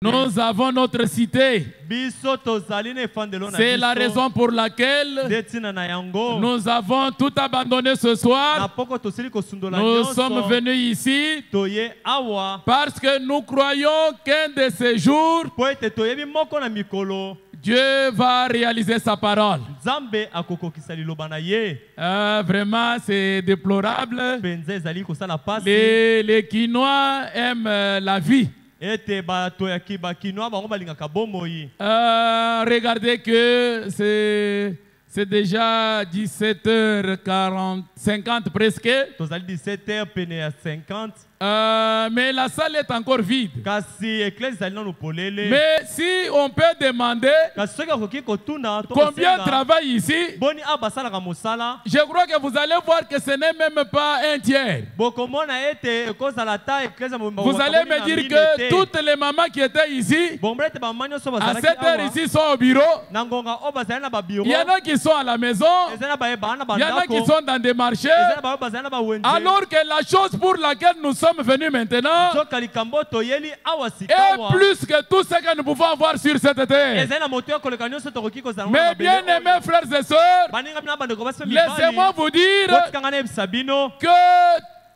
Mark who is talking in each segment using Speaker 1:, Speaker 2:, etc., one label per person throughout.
Speaker 1: Nous avons notre cité. C'est la raison pour laquelle nous avons tout abandonné ce soir. Nous sommes venus ici parce que nous croyons qu'un de ces jours, Dieu va réaliser sa parole. Vraiment, c'est déplorable. Les Quinois aiment la vie. Regardez que c'est déjà 17h50 presque.
Speaker 2: 17h50.
Speaker 1: Mais la salle est encore vide. Mais si on peut demander combien travaille ici, je crois que vous allez voir que ce n'est même pas un tiers. Vous allez me dire que toutes les mamans qui étaient ici, à 7 heures ici, sont au bureau. Il y en a qui sont à la maison. Il y en a qui sont dans des marchés. Alors que la chose pour laquelle nous sommes venus maintenant est plus que tout ce que nous pouvons avoir sur cette terre. Mais bien aimés frères et sœurs, laissez-moi vous dire que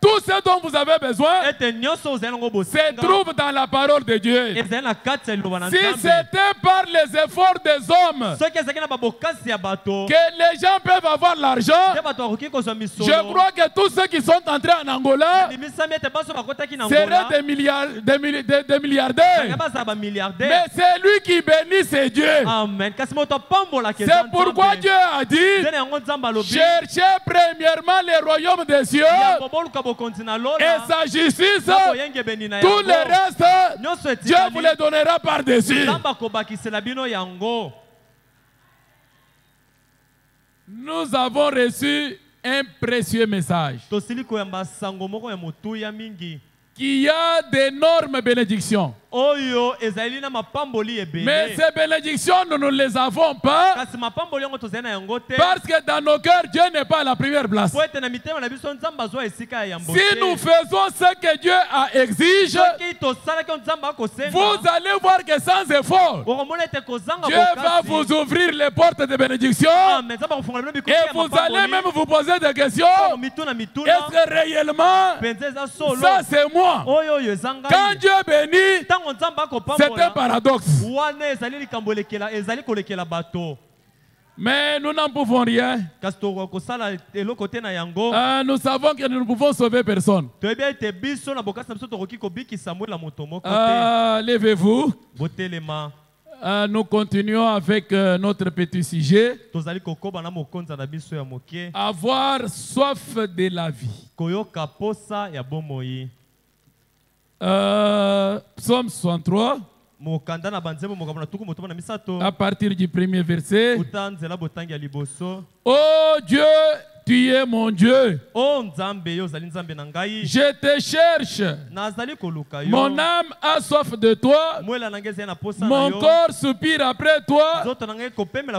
Speaker 1: tout ce dont vous avez besoin se trouve dans la parole de Dieu. Si c'était par les efforts des hommes que les gens peuvent avoir l'argent, je crois que tous ceux qui sont entrés en Angola seraient des milliardaires. Mais c'est lui qui bénit, c'est Dieu. C'est pourquoi Dieu a dit: cherchez premièrement les royaumes des cieux et sa justice, tout le reste, Dieu vous les donnera par-dessus. Nous avons reçu un précieux message qui a d'énormes bénédictions. Mais ces bénédictions, nous ne les avons pas parce que dans nos cœurs, Dieu n'est pas à la première place. Si nous faisons ce que Dieu exige, vous allez voir que sans effort, Dieu va vous ouvrir les portes de bénédiction et vous allez même vous poser des questions. Est-ce que réellement, ça c'est moi? Quand Dieu bénit, c'est un paradoxe. Mais nous n'en pouvons rien. Nous savons que nous ne pouvons sauver personne. Levez-vous. Nous continuons avec notre petit sujet. Avoir soif de la vie. Psaume 63, à partir du premier verset. Oh Dieu, tu es mon Dieu. Je te cherche. Mon âme a soif de toi. Mon corps soupire après toi.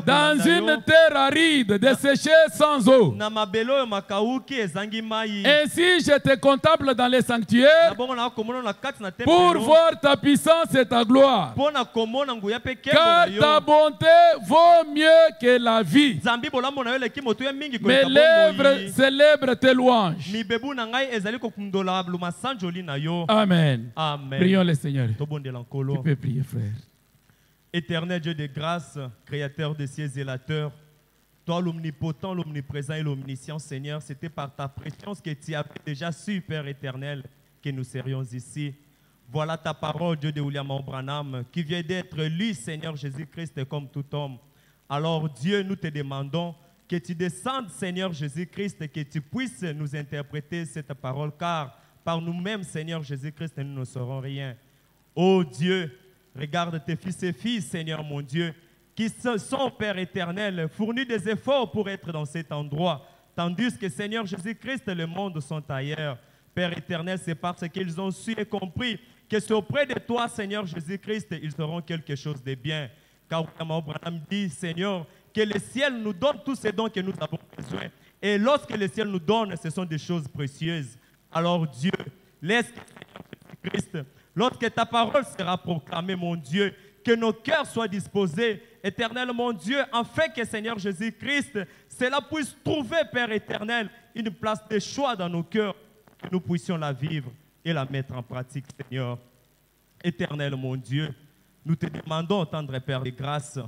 Speaker 1: Dans une terre aride, desséchée sans eau. Ainsi je te contemple dans les sanctuaires pour voir ta puissance et ta gloire. Car ta bonté vaut mieux que la vie. Mes lèvres célèbrent tes louanges. Amen.
Speaker 2: Amen.
Speaker 1: Prions le Seigneur. Tu peux prier, frère.
Speaker 2: Éternel Dieu de grâce, créateur des cieux et la terre, toi l'omnipotent, l'omniprésent et l'omniscient, Seigneur, c'était par ta présence que tu as déjà su, Père éternel, que nous serions ici. Voilà ta parole, Dieu de William Branham, qui vient d'être lu, Seigneur Jésus-Christ, comme tout homme. Alors Dieu, nous te demandons que tu descendes, Seigneur Jésus-Christ, que tu puisses nous interpréter cette parole, car par nous-mêmes, Seigneur Jésus-Christ, nous ne saurons rien. Oh Dieu, regarde tes fils et filles, Seigneur mon Dieu, qui sont, Père éternel, fournis des efforts pour être dans cet endroit, tandis que, Seigneur Jésus-Christ, le monde sont ailleurs. Père éternel, c'est parce qu'ils ont su et compris que c'est auprès de toi, Seigneur Jésus-Christ, ils feront quelque chose de bien. Car Abraham dit, Seigneur, que le ciel nous donne tous ces dons que nous avons besoin. Et lorsque le ciel nous donne, ce sont des choses précieuses. Alors Dieu, laisse que Christ lorsque ta parole sera proclamée, mon Dieu, que nos cœurs soient disposés, éternel mon Dieu, afin que Seigneur Jésus-Christ, cela puisse trouver, Père éternel, une place de choix dans nos cœurs, que nous puissions la vivre et la mettre en pratique, Seigneur. Éternel mon Dieu, nous te demandons, tendre Père de grâce,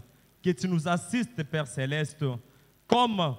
Speaker 2: que tu nous assistes, Père céleste, comme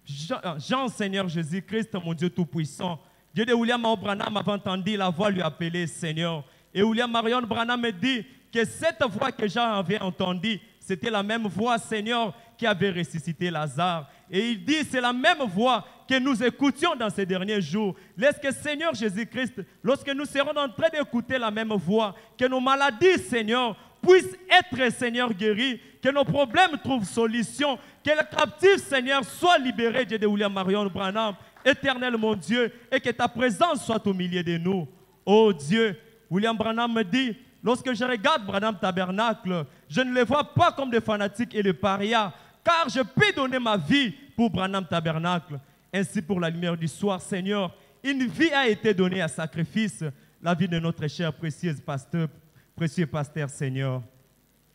Speaker 2: Jean, Seigneur Jésus-Christ, mon Dieu tout-puissant. Dieu de William Branham avait entendu la voix lui appeler Seigneur. Et William Marion Branham me dit que cette voix que Jean avait entendue, c'était la même voix, Seigneur, qui avait ressuscité Lazare. Et il dit, c'est la même voix que nous écoutions dans ces derniers jours. Lorsque Seigneur Jésus-Christ, lorsque nous serons en train d'écouter la même voix, que nos maladies, Seigneur, puissent être, Seigneur, guéris, que nos problèmes trouvent solution, que les captifs, Seigneur, soient libérés, Dieu de William Marion Branham, éternel mon Dieu, et que ta présence soit au milieu de nous. Oh Dieu, William Branham me dit, lorsque je regarde Branham Tabernacle, je ne les vois pas comme des fanatiques et des parias, car je peux donner ma vie pour Branham Tabernacle. Ainsi pour la lumière du soir, Seigneur, une vie a été donnée à sacrifice, la vie de notre cher précieux pasteur, Seigneur.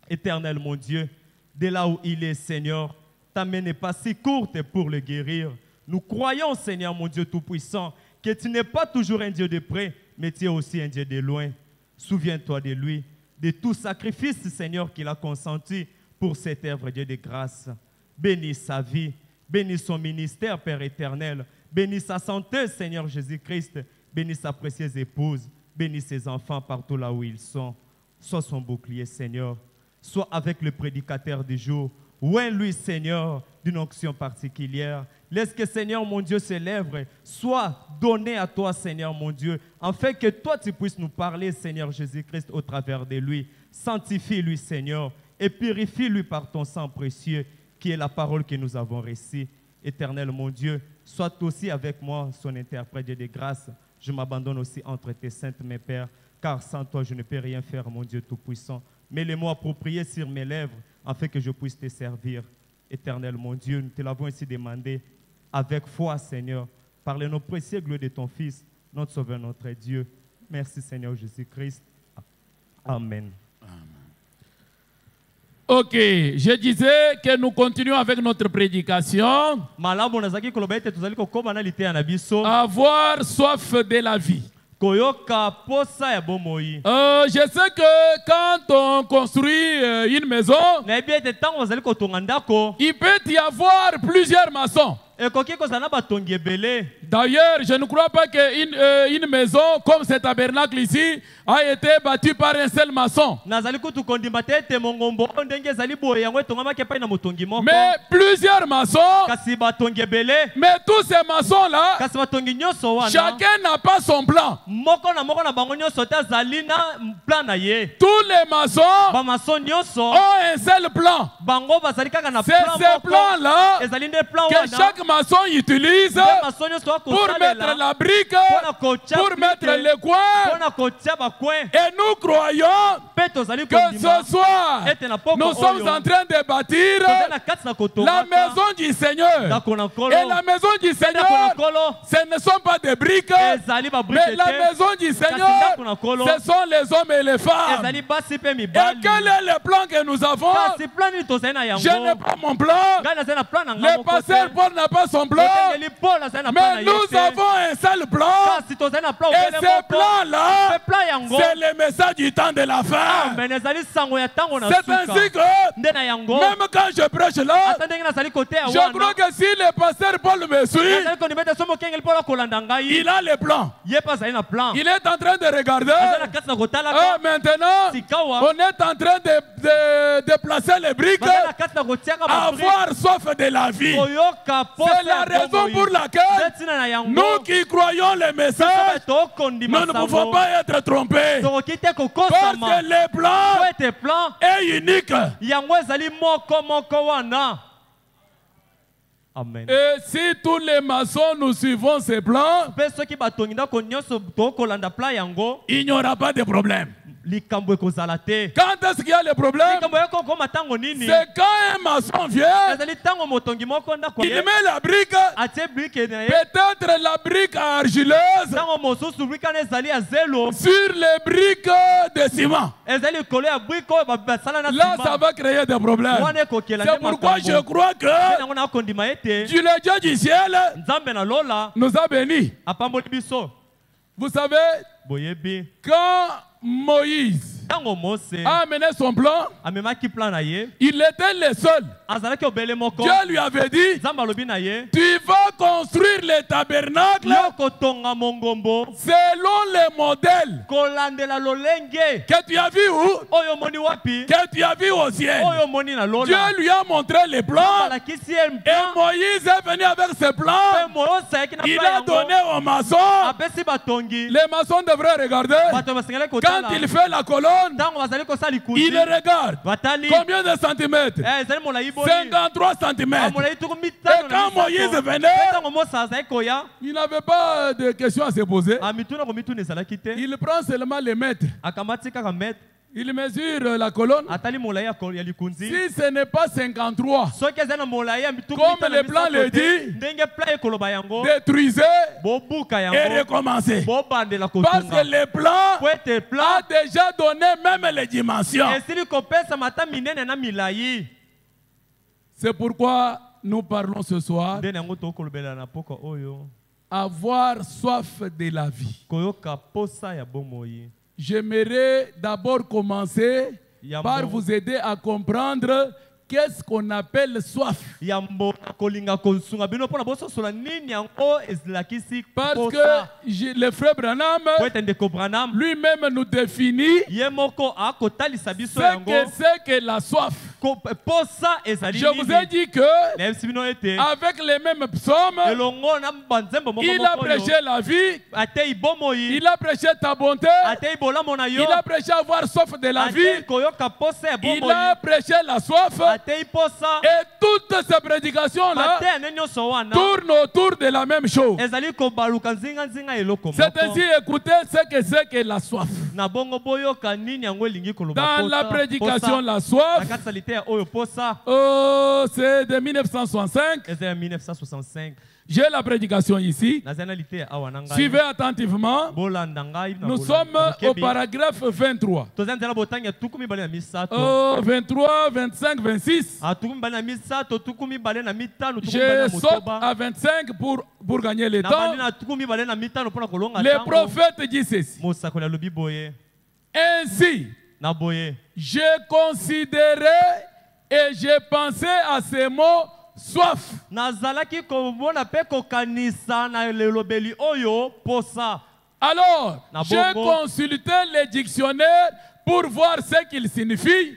Speaker 2: Éternel mon Dieu, de là où il est, Seigneur, ta main n'est pas si courte pour le guérir. Nous croyons, Seigneur mon Dieu tout-puissant, que tu n'es pas toujours un Dieu de près, mais tu es aussi un Dieu de loin. Souviens-toi de lui, de tout sacrifice, Seigneur, qu'il a consenti pour cette œuvre, Dieu de grâce. Bénis sa vie, bénis son ministère, Père éternel. Bénis sa santé, Seigneur Jésus-Christ. Bénis sa précieuse épouse. Bénis ses enfants partout là où ils sont. Sois son bouclier, Seigneur. Sois avec le prédicateur du jour. Oint lui, Seigneur, d'une onction particulière. Laisse que, Seigneur, mon Dieu, ses lèvres soient données à toi, Seigneur, mon Dieu, afin que toi, tu puisses nous parler, Seigneur Jésus-Christ, au travers de lui. Sanctifie-lui, Seigneur, et purifie-lui par ton sang précieux, qui est la parole que nous avons reçue. Éternel, mon Dieu, sois aussi avec moi, son interprète de grâce. Je m'abandonne aussi entre tes saintes, mes pères, car sans toi, je ne peux rien faire, mon Dieu tout-puissant. Mets les mots appropriés sur mes lèvres, afin que je puisse te servir. Éternel, mon Dieu, nous te l'avons ainsi demandé avec foi, Seigneur, par le nom précieux glorieux de ton Fils, notre Sauveur, notre Dieu. Merci, Seigneur Jésus-Christ. Amen.
Speaker 1: Ok, je disais que nous continuons avec notre prédication. Avoir soif de la vie. Je sais que quand on construit une maison, il peut y avoir plusieurs maçons. D'ailleurs, je ne crois pas qu'une maison comme ce tabernacle ici a été bâtue par un seul maçon. Mais plusieurs maçons, mais tous ces maçons-là, chacun n'a pas son plan. Tous les maçons ont un seul plan. C'est ce plan-là que chaque maçon utilise pour mettre la brique, pour mettre le coin. Et nous croyons que ce soir, nous sommes en train de bâtir la maison du Seigneur. Et la maison du Seigneur, ce ne sont pas des briques, mais la maison du Seigneur, ce sont les hommes et les femmes. Et quel est le plan que nous avons? Je n'ai pas mon plan. Le pasteur Paul n'a pas son plan. Mais nous avons un seul plan. Et ce plan-là, c'est le message du temps de la fin. C'est ainsi que, même quand je prêche là, je crois que si le pasteur Paul me suit, il a le plan. Il est en train de regarder. Maintenant, on est en train de placer les briques, avoir soif de la vie. C'est la raison pour laquelle nous qui croyons le message, nous ne pouvons pas être trompés. Parce que le plan est unique. Amen. Et si tous les maçons nous suivons ces plans, il n'y aura pas de problème. Quand est-ce qu'il y a le problème? C'est quand un maçon vient, il met la brique, peut-être la brique argileuse, sur les briques de ciment. Là, ça va créer des problèmes. C'est pourquoi je crois que Dieu, le Dieu du ciel, nous a bénis. Vous savez, quand Moïse a amené son plan, il était le seul. Dieu lui avait dit, tu vas construire le tabernacle selon le modèle que tu as vu où? Que tu as vu au ciel. Dieu lui a montré les plans et Moïse est venu avec ses plans. Il a donné aux maçons. Les maçons devraient regarder. Quand il fait la colonne, il regarde combien de centimètres? 53 centimètres. Et quand Moïse venait, il n'avait pas de questions à se poser. Il prend seulement les mètres. Il mesure la colonne. Si ce n'est pas 53, comme le plan le dit, détruisez et recommencez. Parce que le plan a déjà donné même les dimensions. C'est pourquoi nous parlons ce soir avoir soif de la vie. J'aimerais d'abord commencer par vous aider à comprendre qu'est-ce qu'on appelle soif. Parce que le frère Branham lui-même nous définit ce que c'est que la soif. Je vous ai dit que avec les mêmes psaumes, il a prêché la vie, il a prêché ta bonté, il a prêché avoir soif de la vie, il a prêché la soif. Et toutes ces prédications-là tournent autour de la même chose. C'est ainsi, écoutez ce que c'est que la soif. Dans la prédication la soif, c'est de 1965. J'ai la prédication ici. Suivez attentivement. Nous sommes au paragraphe 23. 23, 25, 26. Je saute à 25 pour gagner le temps. Le prophète dit ceci. Ainsi, j'ai considéré et j'ai pensé à ces mots soif. Alors, j'ai consulté les dictionnaires pour voir ce qu'il signifie.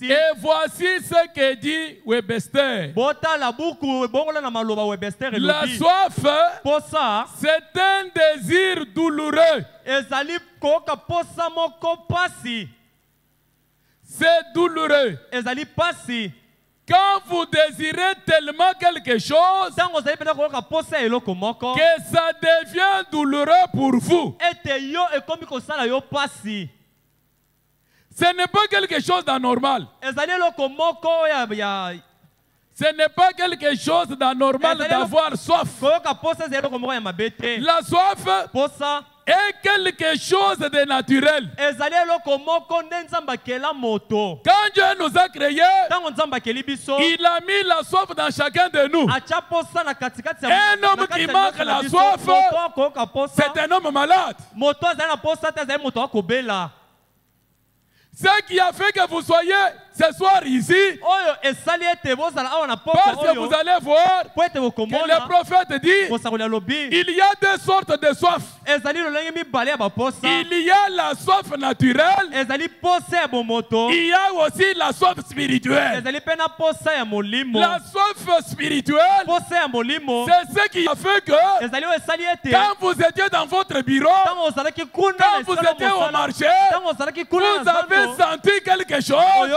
Speaker 1: Et voici ce que dit Webster. La soif, c'est un désir douloureux. C'est douloureux. Quand vous désirez tellement quelque chose que ça devient douloureux pour vous. Ce n'est pas quelque chose d'anormal. Ce n'est pas quelque chose d'anormal d'avoir soif. La soif est quelque chose de naturel. Quand Dieu nous a créés, il a mis la soif dans chacun de nous. Un homme qui manque la soif, c'est un homme malade. Ce qui a fait que vous soyez ce soir ici, parce que vous allez voir que le prophète dit, il y a deux sortes de soif. Il y a la soif naturelle, il y a aussi la soif spirituelle. La soif spirituelle, c'est ce qui a fait que quand vous étiez dans votre bureau, quand vous étiez au marché, vous avez senti quelque chose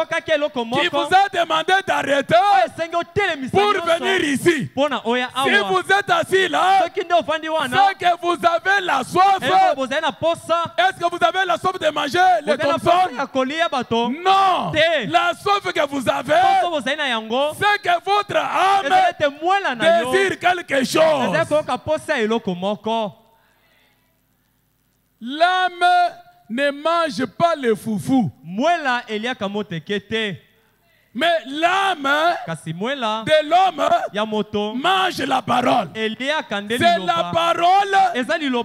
Speaker 1: qui vous a demandé d'arrêter pour venir ici. Si vous êtes assis là, c'est que vous avez la soif. Est-ce que vous avez la soif de manger les Thompson? Non. La soif que vous avez, c'est que votre âme désire quelque chose. L'âme ne mange pas le foufou. Mais l'âme de l'homme mange la parole. C'est la parole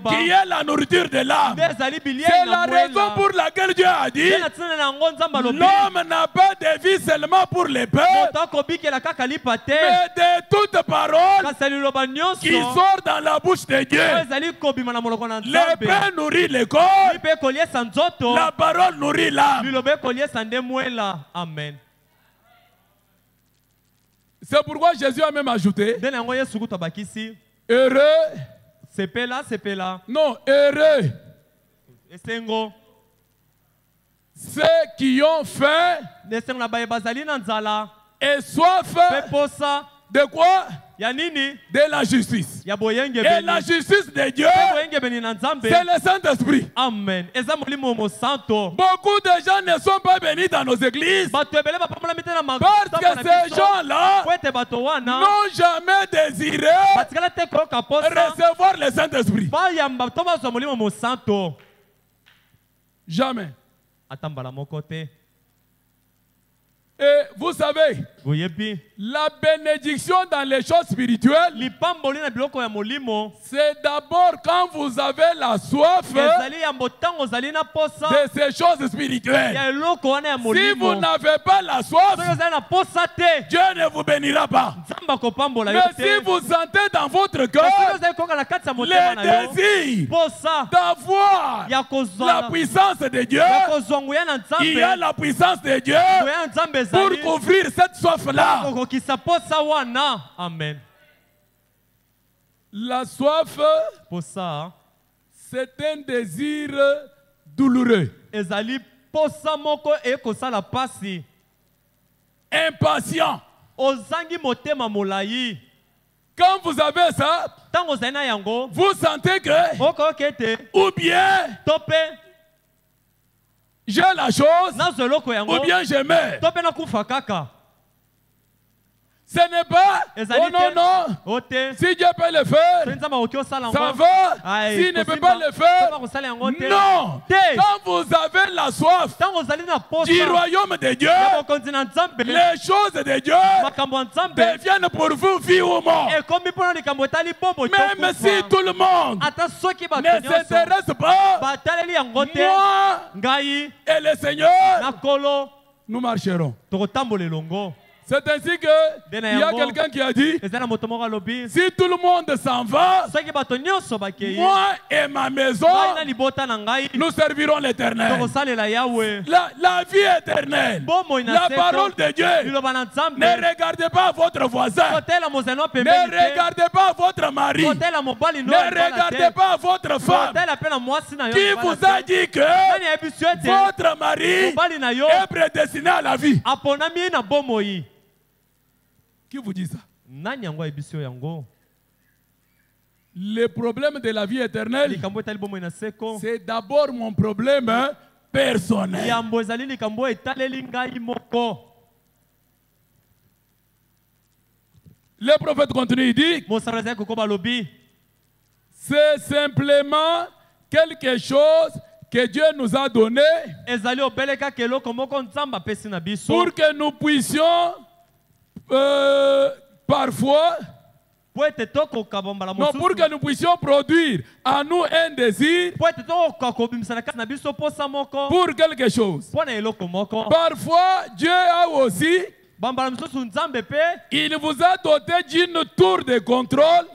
Speaker 1: qui est la nourriture de l'âme. C'est la raison pour laquelle Dieu a dit l'homme n'a pas de vie seulement pour les peurs, mais de toute parole qui sort dans la bouche de Dieu. Le pain nourrit le corps, la parole nourrit l'âme.
Speaker 2: Amen.
Speaker 1: C'est pourquoi Jésus a même ajouté heureux. Non, heureux. Ceux qui ont faim et soif de quoi? De la justice. Et la justice de Dieu, c'est le Saint-Esprit.
Speaker 2: Amen.
Speaker 1: Beaucoup de gens ne sont pas bénis dans nos églises parce que ces gens-là n'ont jamais désiré recevoir le Saint-Esprit. Jamais. Et vous savez, la bénédiction dans les choses spirituelles, c'est d'abord quand vous avez la soif de ces choses spirituelles. Si vous n'avez pas la soif, Dieu ne vous bénira pas. Mais si vous sentez dans votre cœur le désir d'avoir la puissance de Dieu, il y a la puissance de Dieu pour couvrir cette soif-là.
Speaker 2: Amen.
Speaker 1: La soif, c'est un désir douloureux. Impatient. Quand vous avez ça, vous sentez que, ou bien, j'ai la chose, ou bien je meurs. Ce n'est pas, oh non, non, si Dieu peut le faire, ça va, s'il ne peut pas le faire, non. Quand vous avez la soif du royaume de Dieu, les choses de Dieu deviennent pour vous vie ou mort. Même si tout le monde ne s'intéresse pas, moi et le Seigneur, nous marcherons. C'est ainsi que il y a quelqu'un qui a dit, si tout le monde s'en va, moi et ma maison, nous servirons l'Éternel. La vie éternelle, la parole de Dieu. Ne regardez pas votre voisin, ne regardez pas votre mari, ne regardez pas votre femme qui vous a dit que votre mari est prédestiné à la vie. Qui vous dit ça? Le problème de la vie éternelle, c'est d'abord mon problème personnel. Le prophète continue, il dit, c'est simplement quelque chose que Dieu nous a donné pour que nous puissions parfois, non, pour que nous puissions produire à nous un désir pour quelque chose. Parfois, Dieu a aussi, il vous a doté d'une tour de contrôle,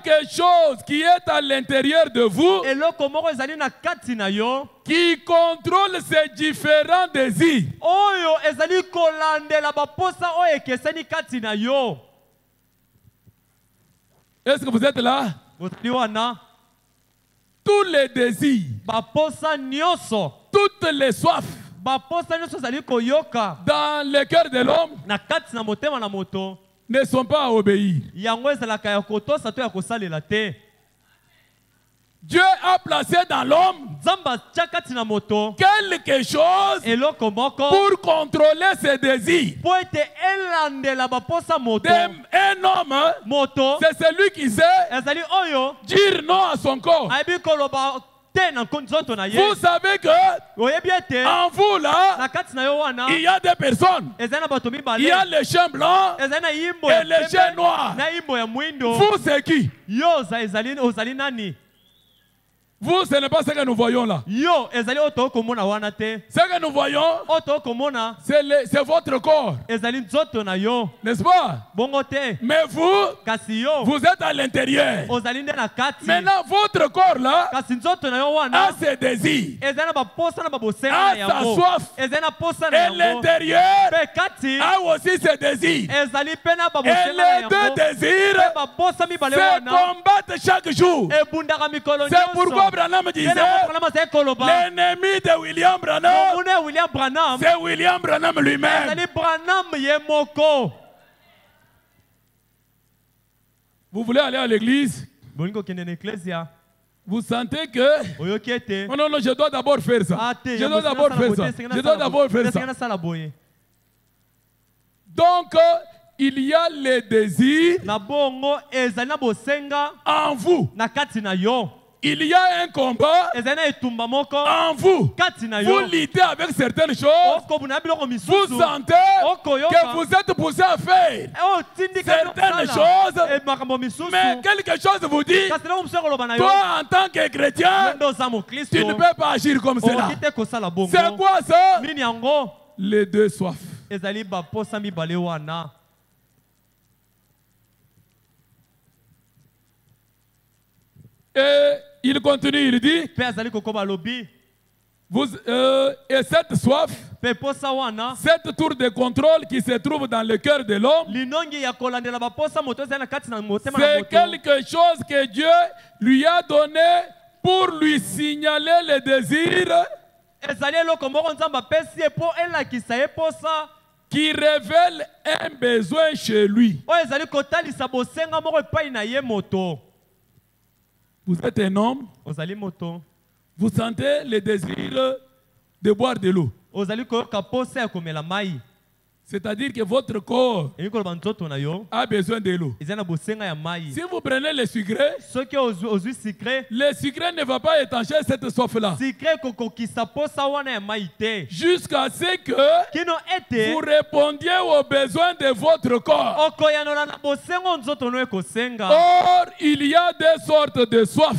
Speaker 1: quelque chose qui est à l'intérieur de vous, qui contrôle ces différents désirs. Est-ce que vous êtes là? Tous les désirs, toutes les soifs dans le cœur de l'homme ne sont pas à obéir. Dieu a placé dans l'homme quelque chose pour contrôler ses désirs. Un homme, c'est celui qui sait dire non à son corps. Vous savez que en vous là, il y a des personnes. Il y a les chiens blancs et les chiens noirs. Vous, c'est qui? Vous, ce n'est pas ce que nous voyons là. Ce que nous voyons, c'est votre corps. N'est-ce pas? Mais vous êtes à l'intérieur. Maintenant, votre corps là a ses désirs, a sa soif. Et l'intérieur a aussi ses désirs. Et les deux désirs se combattent chaque jour. C'est pourquoi Branham disait l'ennemi de William Branham, c'est William Branham lui-même. Vous voulez aller à l'église? Vous sentez que oh non, je dois d'abord faire ça. Je dois d'abord faire ça. Je dois d'abord faire ça. Donc, il y a les désirs en vous. Il y a un combat en vous. Vous luttez avec certaines choses. Vous sentez que vous êtes poussé à faire certaines choses. Mais quelque chose vous dit, toi en tant que chrétien, tu ne peux pas agir comme cela. C'est quoi ça? Les deux soifs. Et il continue, il dit, et cette soif, cette tour de contrôle qui se trouve dans le cœur de l'homme, c'est quelque chose que Dieu lui a donné pour lui signaler les désirs qui révèle un besoin chez lui. Vous êtes un homme, vous sentez le désir de boire de l'eau. C'est-à-dire que votre corps a besoin de l'eau. Si vous prenez le sucré, le sucré ne va pas étancher cette soif-là. Jusqu'à ce que vous répondiez aux besoins de votre corps. Or, il y a deux sortes de soif.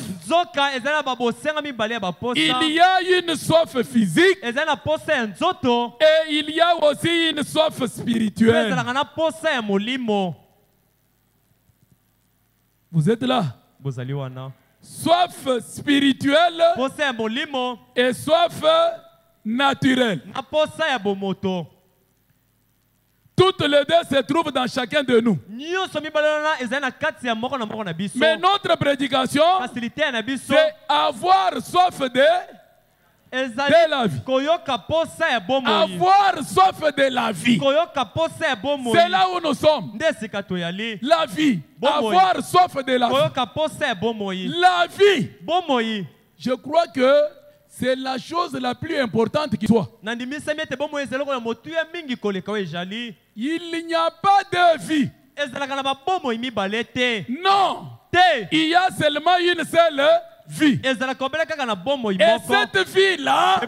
Speaker 1: Il y a une soif physique et il y a aussi une soif spirituelle. Vous êtes là? Soif spirituelle et soif naturelle. Toutes les deux se trouvent dans chacun de nous. Mais notre prédication, c'est avoir soif de la vie. Avoir soif de la vie. C'est là où nous sommes. La vie. Avoir soif de la vie. La vie. Je crois que c'est la chose la plus importante qui soit. Il n'y a pas de vie. Non. Il y a seulement une seule vie. Et cette vie-là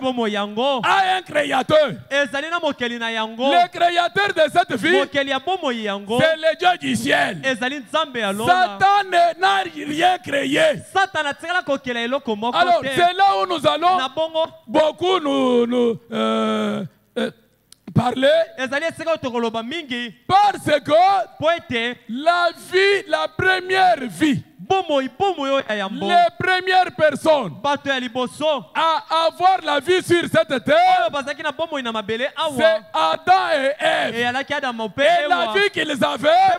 Speaker 1: a un créateur. Le créateur de cette vie, c'est le Dieu du ciel. Satan n'a rien créé. Alors c'est là où nous allons beaucoup nous parler, parce que la vie, la première vie, les premières personnes à avoir la vie sur cette terre, c'est Adam et Ève. Et la vie qu'ils avaient,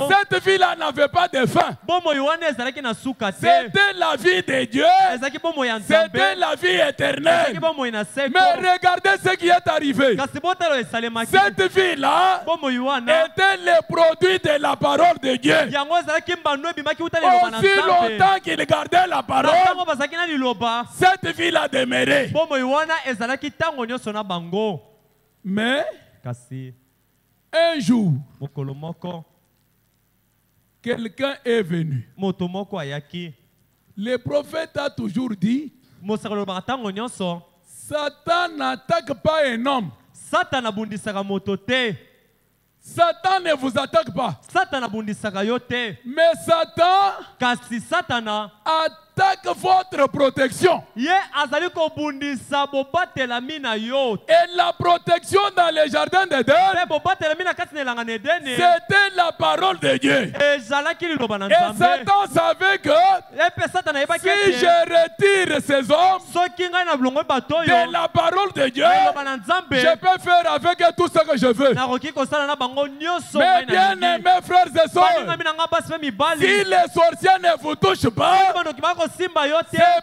Speaker 1: cette vie-là n'avait pas de fin. C'était la vie de Dieu. C'était la vie éternelle. Mais regardez ce qui est arrivé. Cette vie-là était le produit de la parole de Dieu. Aussi longtemps qu'il gardait la parole, cette vie-là demeurait. Mais un jour, quelqu'un est venu. Le prophète a toujours dit, Satan n'attaque pas un homme. Satan ne vous attaque pas. Mais Satan attaque votre protection. Et la protection dans les jardins d'Éden, c'était la parole de Dieu. Et Satan savait que si je retire ces hommes de la parole de Dieu, je peux faire avec eux tout ce que je veux. Mais bien aimés frères et sœurs, si les sorciers ne vous touchent pas, c'est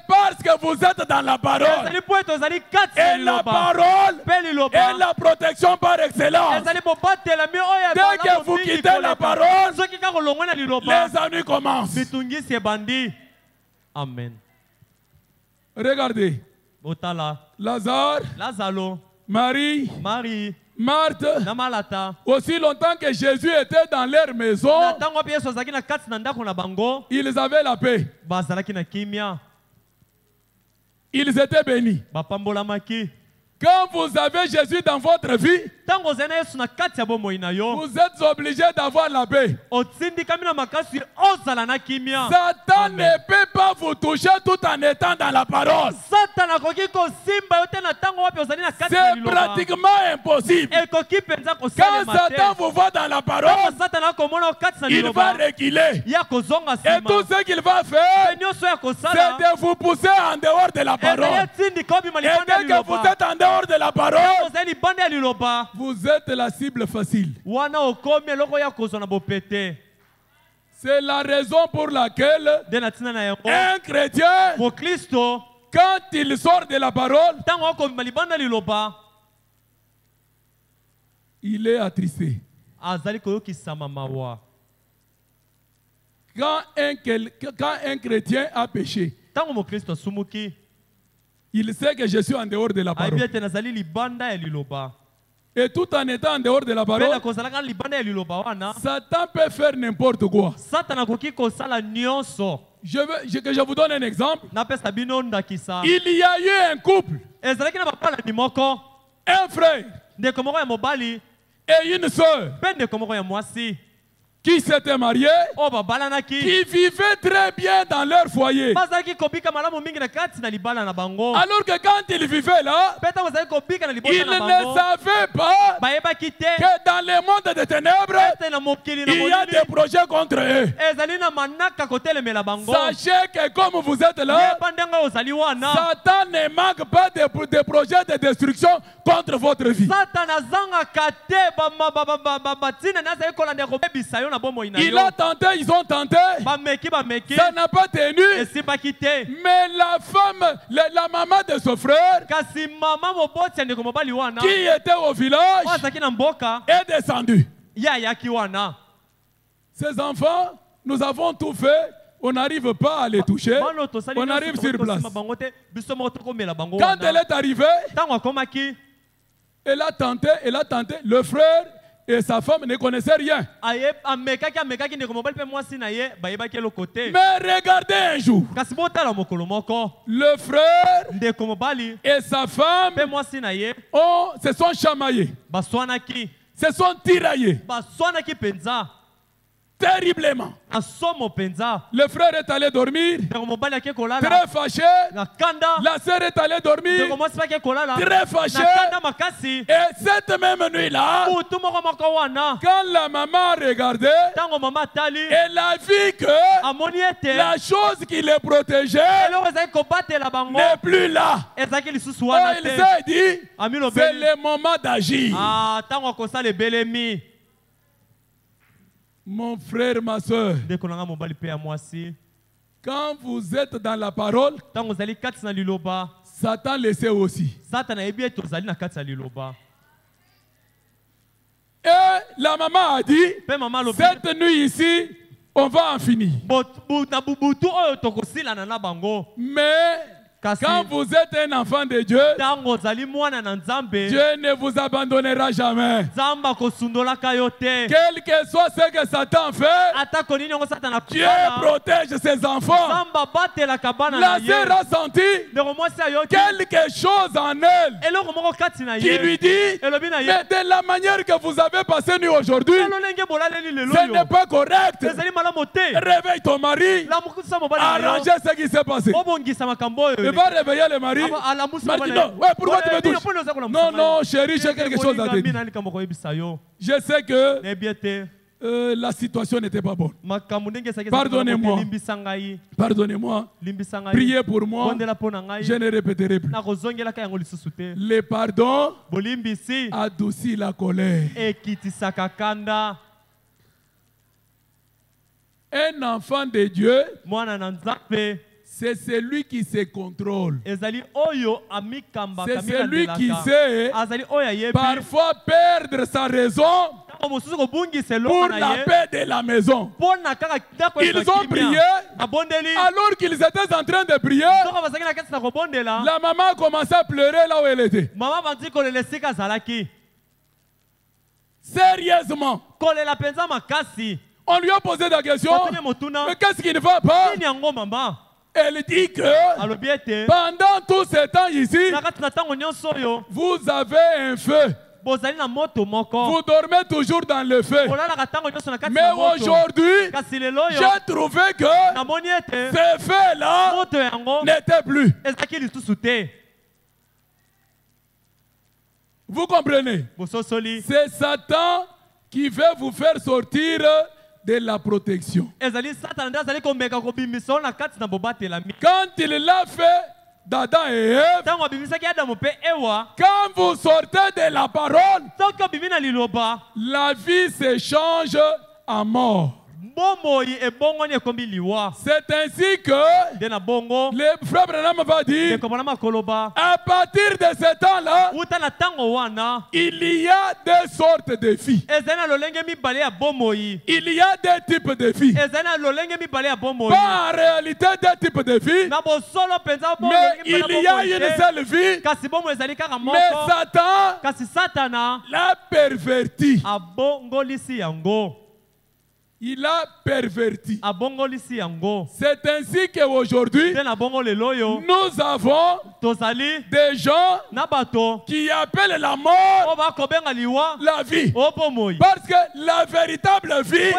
Speaker 1: parce que vous êtes dans la parole. Et la parole est la protection par excellence. Dès que vous quittez la parole, les ennuis commencent.
Speaker 2: Amen.
Speaker 1: Regardez. Lazare, Marie, Marthe, aussi longtemps que Jésus était dans leur maison, ils avaient la paix. Ils étaient bénis. Quand vous avez Jésus dans votre vie, vous êtes obligé d'avoir la paix. Satan ne peut pas vous toucher tout en étant dans la parole. C'est pratiquement impossible. Quand Satan vous voit dans la parole, il va reculer. Et tout ce qu'il va faire, c'est de vous pousser en dehors de la parole. Et dès que vous êtes en dehors de la parole, vous êtes la cible facile. C'est la raison pour laquelle un chrétien, quand il sort de la parole, il est attristé. Quand un chrétien a péché, il sait que je suis en dehors de la parole. Et tout en étant en dehors de la parole, Satan peut faire n'importe quoi. Je vous donne un exemple. Il y a eu un couple, un frère et une sœur qui s'étaient mariés, qui vivaient très bien dans leur foyer. Alors que quand ils vivaient là, ils ne savaient pas que dans le monde des ténèbres, il y a des projets contre eux. Sachez que comme vous êtes là, Satan ne manque pas de projets de destruction contre votre vie. Il a tenté, ils ont tenté. Ça n'a pas tenu. Mais la femme, la maman de ce frère, qui était au village, est descendue. Ces enfants, nous avons tout fait. On n'arrive pas à les toucher. On arrive sur place. Quand elle est arrivée, elle a tenté. Le frère et sa femme ne connaissaient rien. Mais regardez un jour, le frère et sa femme se sont chamaillés, se sont tiraillés. terriblement. Le frère est allé dormir, très fâché. La sœur est allée dormir, très fâchée. Et cette même nuit-là, quand la maman regardait, elle a vu que la chose qui les protégeait n'est plus là. Oh, il s'est dit, c'est le moment d'agir. Mon frère, ma soeur, quand vous êtes dans la parole, Satan le sait aussi. Et la maman a dit, cette nuit ici, on va en finir. Mais quand vous êtes un enfant de Dieu, Dieu ne vous abandonnera jamais. Quel que soit ce que Satan fait, Dieu protège ses enfants. La sœur a senti quelque chose en elle qui lui dit, mais de la manière que vous avez passé nuit aujourd'hui, ce n'est pas correct. Réveille ton mari, arrangez ce qui s'est passé. Il va réveiller le mari. Mari dit non, ouais, pourquoi tu me touches? Non, non, chérie, j'ai quelque chose à te dire. Je sais que la situation n'était pas bonne. Pardonnez-moi. Pardonnez-moi. Priez pour moi. Je ne répéterai plus. Le pardon adoucit la colère. Un enfant de Dieu, c'est celui qui se contrôle. C'est celui qui sait parfois perdre sa raison pour la paix de la maison. Ils ont prié. Alors qu'ils étaient en train de prier, la maman a commencé à pleurer là où elle était. Sérieusement. On lui a posé la question, mais qu'est-ce qui ne va pas? Elle dit que pendant tout ce temps ici, vous avez un feu. Vous dormez toujours dans le feu. Mais aujourd'hui, j'ai trouvé que ce feu-là n'était plus. Vous comprenez? C'est Satan qui veut vous faire sortir de la protection. Quand il l'a fait d'Adam et Ève, quand vous sortez de la parole, la vie se change en mort. C'est ainsi que le frère Branham va dire, à partir de ce temps-là, il y a deux sortes de vies. Il y a deux types de vies. Pas en réalité deux types de vies, mais il y a une seule vie. Mais Satan l'a perverti. Il a perverti. C'est ainsi qu'aujourd'hui, nous avons des gens qui appellent la mort la vie. Parce que la véritable vie,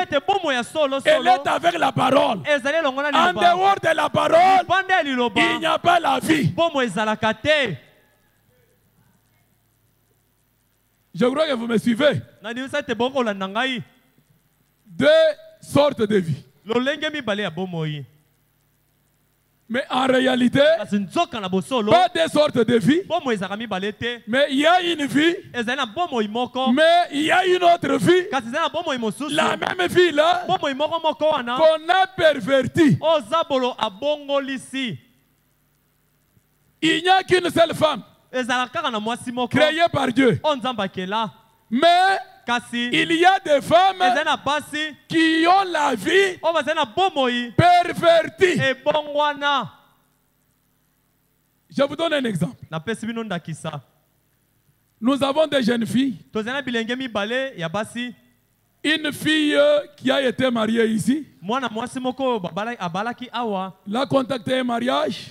Speaker 1: elle est avec la parole. En dehors de la parole, il n'y a pas la vie. Je crois que vous me suivez. Deux sortes de vie. Mais en réalité, pas deux sortes de vie. Mais il y a une vie. Mais il y a une autre vie. La même vie là qu'on a pervertie. Il n'y a qu'une seule femme créée par Dieu. Mais il y a des femmes qui ont la vie pervertie. Je vous donne un exemple. Nous avons des jeunes filles Une fille qui a été mariée ici l'a contacté un mariage.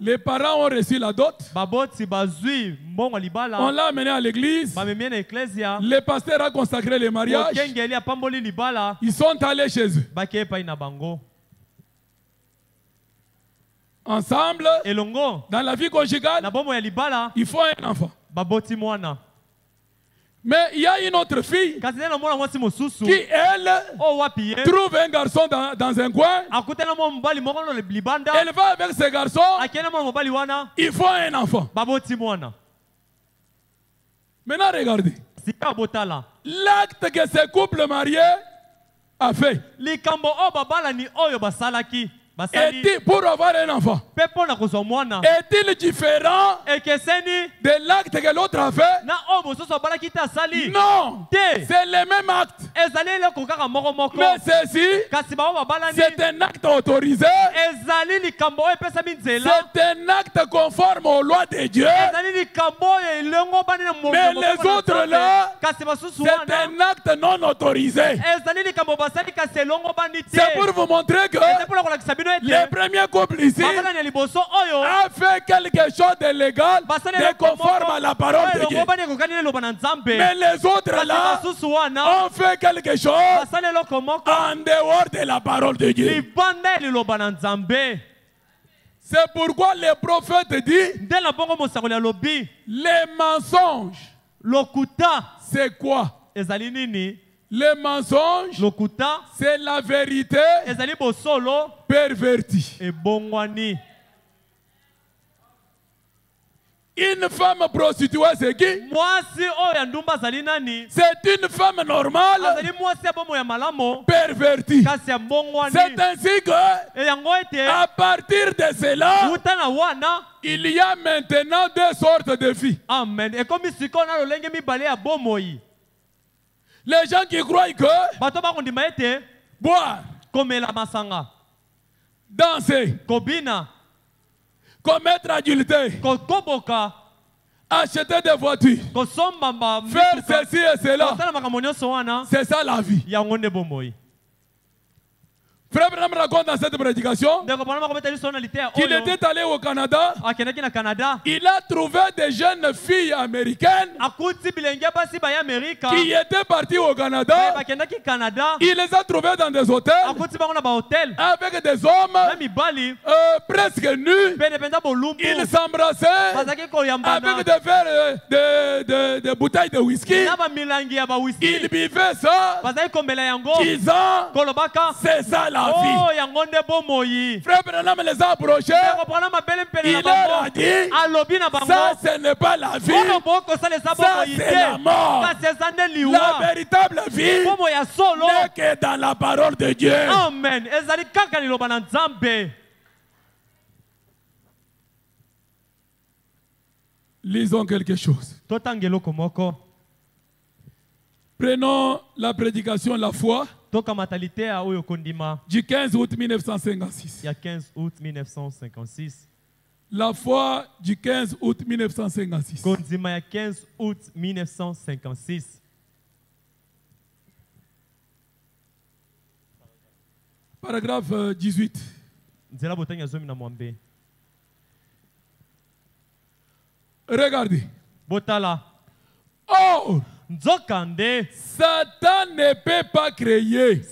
Speaker 1: Les parents ont reçu la dot. On l'a amené à l'église. Le pasteur a consacré le mariage. Ils sont allés chez eux. Ensemble, dans la vie conjugale, il faut un enfant. Mais il y a une autre fille qui, elle, trouve un garçon dans un coin. Elle va avec ce garçon. Il faut un enfant. Maintenant, regardez. L'acte que ce couple marié a fait. Pour avoir un enfant, est-il différent de l'acte que l'autre a fait? Non, c'est le même acte. Mais ceci, c'est un acte autorisé. C'est un acte conforme aux lois de Dieu. Mais les autres là, c'est un acte non autorisé. C'est pour vous montrer que le premier couple ici a fait quelque chose de légal, de conforme à la parole de Dieu. Mais les autres là ont fait quelque chose en dehors de la parole de Dieu. C'est pourquoi le prophète dit, les mensonges, c'est quoi? Le mensonge, c'est la vérité pervertie. Une femme prostituée, c'est qui? C'est une femme normale, pervertie. C'est ainsi que, à partir de cela, il y a maintenant deux sortes de filles. Amen. Les gens qui croient que boire, danser, commettre adultère, acheter des voitures, faire ceci et cela, c'est ça la vie. Frère Branham raconte dans cette prédication qu'il était allé au Canada. Il a trouvé des jeunes filles américaines qui étaient parties au Canada. Il les a trouvées dans des hôtels avec des hommes presque nus. Ils s'embrassaient avec des verres de bouteilles de whisky. Ils buvaient ça, disant c'est ça la vie. Frère Branham les a approchés. Il leur a dit, ça ce n'est pas la vie, ça c'est la mort. La véritable vie n'est que dans la parole de Dieu. Amen. Lisons quelque chose. Prenons la prédication La foi du 15 août 1956. La foi du 15 août 1956. Paragraphe 18. Regardez. Or, Satan ne peut pas créer.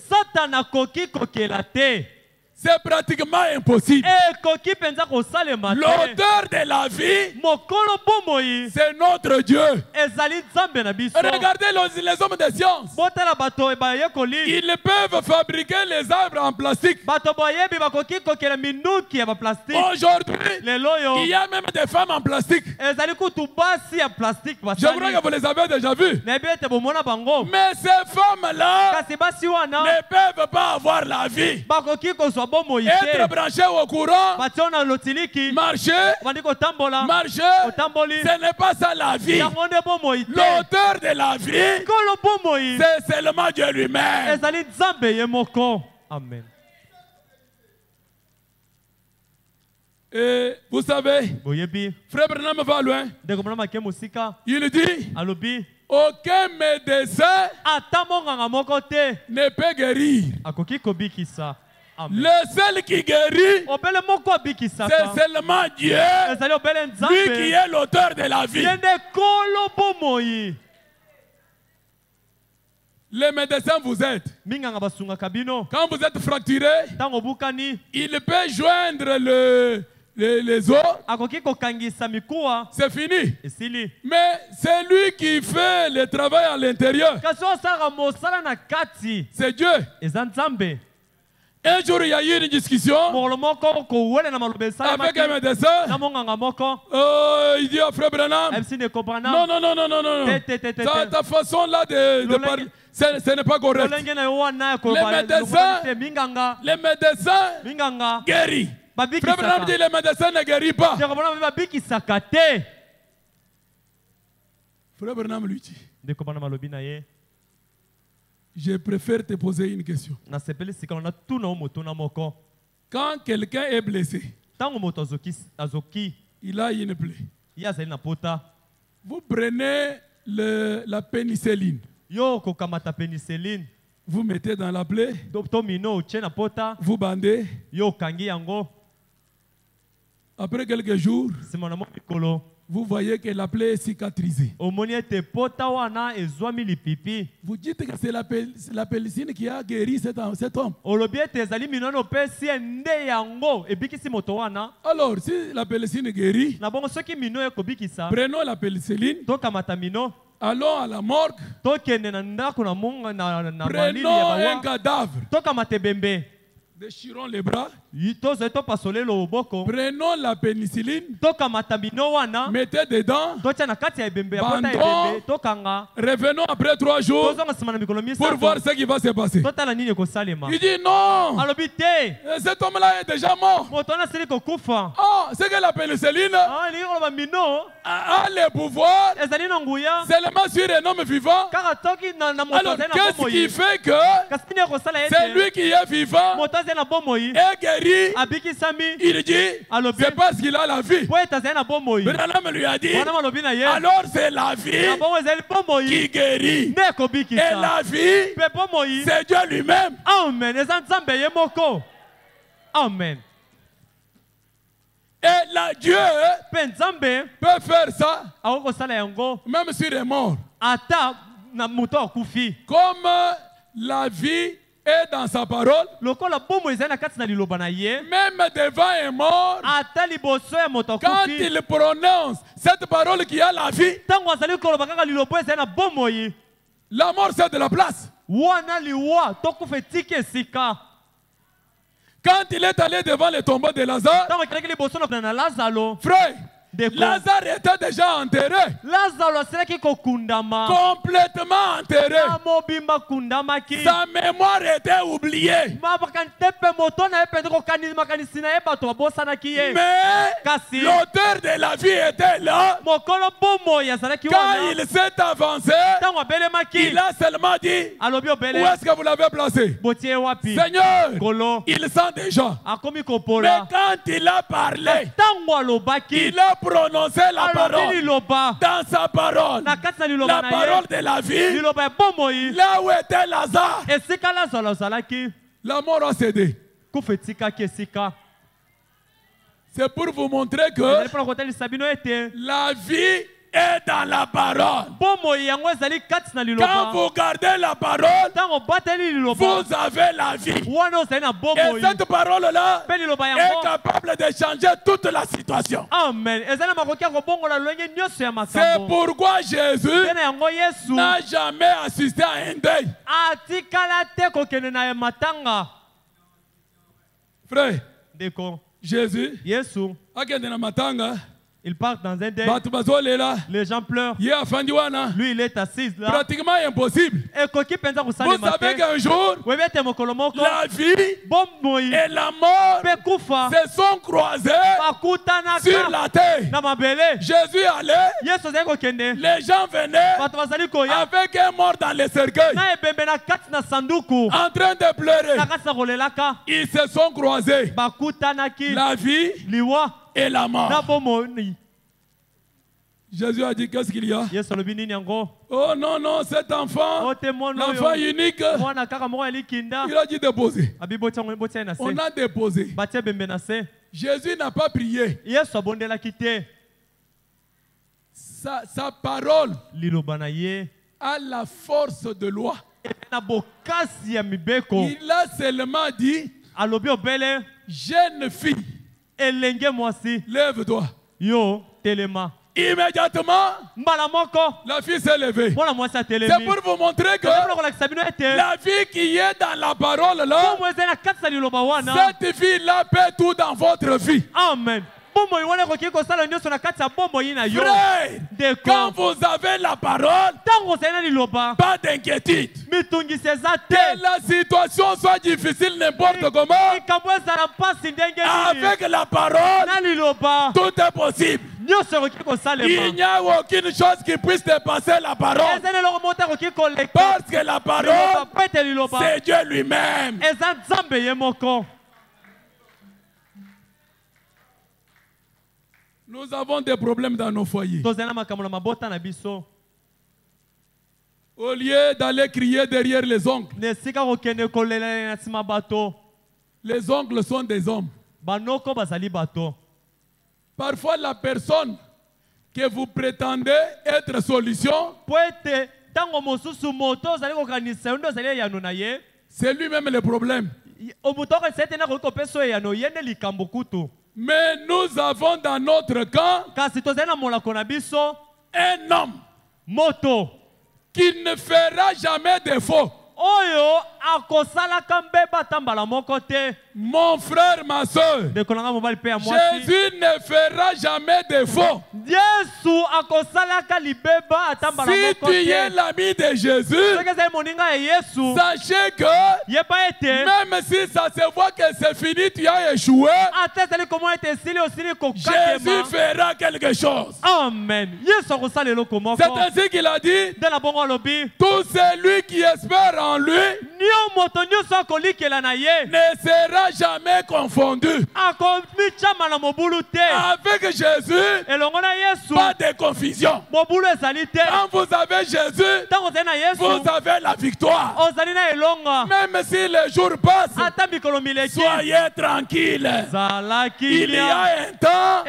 Speaker 1: C'est pratiquement impossible. L'auteur de la vie, c'est notre Dieu. Regardez les hommes de science. Ils peuvent fabriquer les arbres en plastique. Aujourd'hui, il y a même des femmes en plastique. Je crois que vous les avez déjà vues. Mais ces femmes-là ne peuvent pas avoir la vie. Être branché au courant, marcher, ce n'est pas ça la vie. L'auteur de la vie, c'est seulement Dieu lui-même. Amen. Et vous savez, Frère Branham va loin. Il dit, aucun médecin ne peut guérir. Le seul qui guérit, c'est seulement Dieu, lui qui est l'auteur de la vie. Les médecins vous aident. Quand vous êtes fracturé, il peut joindre les os. C'est fini. Mais c'est lui qui fait le travail à l'intérieur. C'est Dieu. Un jour, il y a eu une discussion avec un médecin. Il dit à Frère Branham, non. Ta façon là de parler, ce n'est pas correct. Les médecins guérissent. Frère Branham dit les médecins ne guérissent pas. Frère Branham lui dit, je préfère te poser une question. Quand quelqu'un est blessé, il a une plaie. Vous prenez la pénicilline. Vous mettez dans la plaie. Vous bandez. Après quelques jours, vous voyez que la plaie est cicatrisée. Vous dites que c'est la pénicilline qui a guéri cet homme. Alors, si la pénicilline guérit, prenons la pénicilline, allons à la morgue, prenons un cadavre, déchirons les bras, prenons la pénicilline, mettez dedans, bandons, revenons après 3 jours pour voir ce qui va se passer. Il dit non, cet homme-là est déjà mort. Oh, c'est que la pénicilline a le pouvoir seulement sur un homme vivant. Alors qu'est-ce qui fait que c'est lui qui est vivant et guéri? Il dit, c'est parce qu'il a la vie. Branham lui a dit, alors c'est la vie qui guérit. Et la vie, c'est Dieu lui-même.
Speaker 2: Amen.
Speaker 1: Et là, Dieu peut faire ça même sur les morts. Comme la vie est dans sa parole, même devant un mort, quand il prononce cette parole qui a la vie, la mort c'est de la place. Quand il est allé devant le tombeau de Lazare, frère, Lazare était déjà enterré. Complètement enterré. Sa mémoire était oubliée. Mais l'auteur de la vie était là. Quand il s'est avancé, il a seulement dit, où est-ce que vous l'avez placé? Seigneur, il sent déjà. Mais quand il a parlé, il a prononcé la parole dans sa parole, la parole de la vie, là où était Lazare, la mort a cédé. C'est pour vous montrer que la vie est dans la parole. Quand vous gardez la parole, vous avez la vie. Et cette parole-là est capable de changer toute la situation. C'est pourquoi Jésus n'a jamais assisté à un deuil. Frère, Jésus,
Speaker 2: il part dans un deuil. Les gens pleurent.
Speaker 1: Lui,
Speaker 2: il est assis là.
Speaker 1: Pratiquement impossible. Vous savez qu'un jour, la vie et la mort se sont croisés sur la terre. Jésus allait, les gens venaient avec un mort dans les cercueils, en train de pleurer. Ils se sont croisés. La vie et la mort. Jésus a dit, qu'est-ce qu'il y a? Oh non, non, cet enfant, l'enfant unique, il a dit déposer. On a déposé. Jésus n'a pas prié. Sa parole a la force de loi. Il a seulement dit, jeune fille, lève-toi. Immédiatement, la fille s'est levée. C'est pour vous montrer que la vie qui est dans la parole là, cette fille-là peut tout dans votre vie.
Speaker 2: Amen.
Speaker 1: Frère, quand vous avez la parole, pas d'inquiétude. Que la situation soit difficile n'importe comment, avec la parole, tout est possible. Il n'y a aucune chose qui puisse dépasser la parole. Parce que la parole, c'est Dieu lui-même. Nous avons des problèmes dans nos foyers. Au lieu d'aller crier derrière les oncles, les oncles sont des hommes. Parfois, la personne que vous prétendez être solution, c'est lui-même le problème. Mais nous avons dans notre camp un homme qui ne fera jamais défaut. Mon frère, ma soeur, Jésus ne fera jamais défaut. Si tu es l'ami de Jésus, sachez que même si ça se voit que c'est fini, tu as échoué, Jésus fera quelque chose.
Speaker 2: Amen.
Speaker 1: C'est ainsi qu'il a dit, tout celui qui espère en lui ne sera jamais confondu. Avec Jésus, pas de confusion. Quand vous avez Jésus, vous avez la victoire. Même si les jours passent, soyez tranquilles. Il y a un temps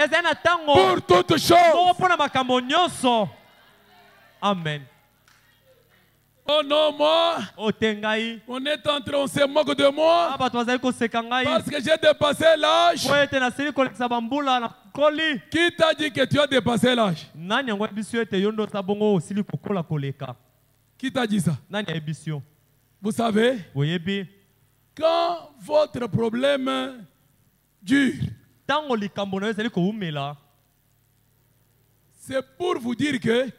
Speaker 1: pour toutes choses.
Speaker 2: Amen.
Speaker 1: Oh non, moi, on est en train, on se moque de moi parce que j'ai dépassé l'âge. Qui t'a dit que tu as dépassé l'âge? Qui t'a dit ça? Vous savez, quand votre problème dure, c'est pour vous dire que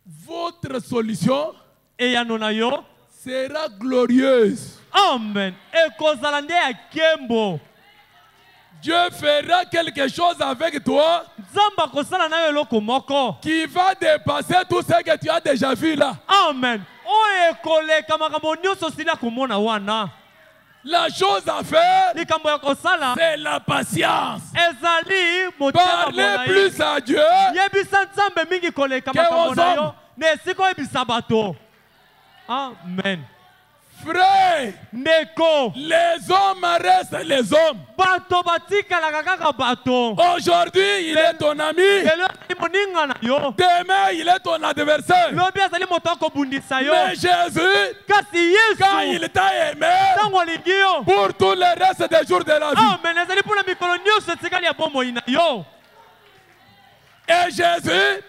Speaker 1: votre solution sera glorieuse.
Speaker 2: Amen.
Speaker 1: Dieu fera quelque chose avec toi qui va dépasser tout ce que tu as déjà vu là.
Speaker 2: Amen.
Speaker 1: La chose à faire, c'est la patience. Parlez plus à Dieu qu'aux hommes.
Speaker 2: Amen.
Speaker 1: Frère, les hommes restent les hommes. Aujourd'hui, il est ton ami. Demain, il est ton adversaire. Mais Jésus, quand il t'a aimé, pour tout le reste des jours de la vie. Et Jésus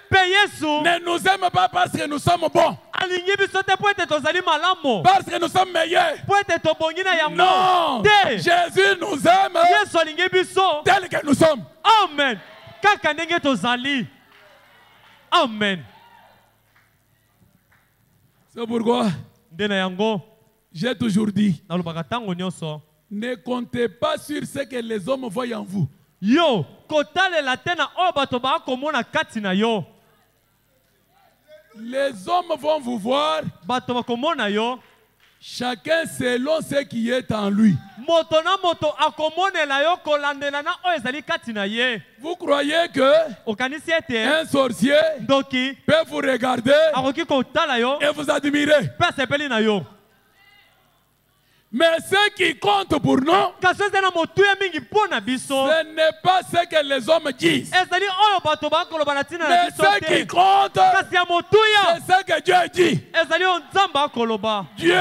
Speaker 1: ne nous aime pas parce que nous sommes bons, parce que nous sommes meilleurs. Non, Jésus nous aime tel que nous sommes.
Speaker 2: Amen. Amen.
Speaker 1: C'est pourquoi j'ai toujours dit, ne comptez pas sur ce que les hommes voient en vous.
Speaker 2: Yo, kotale la tena obato ba komona kati na yo.
Speaker 1: Les hommes vont vous voir Chacun selon ce qui est en lui. Vous croyez que un sorcier peut vous regarder et vous admirer? Mais ce qui compte pour nous, ce n'est pas ce que les hommes disent. Mais ce qui compte, c'est ce que Dieu dit. Dieu,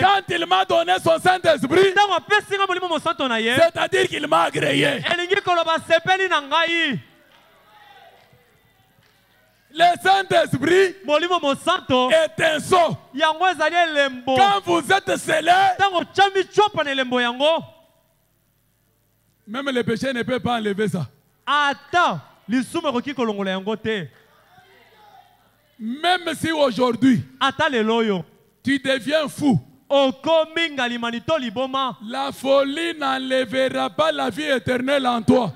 Speaker 1: quand il m'a donné son Saint-Esprit, c'est-à-dire qu'il m'a agréé. Le Saint-Esprit est un sceau. Quand vous êtes scellé, même le péché ne peut pas enlever ça. Même si aujourd'hui tu deviens fou, la folie n'enlèvera pas la vie éternelle en toi.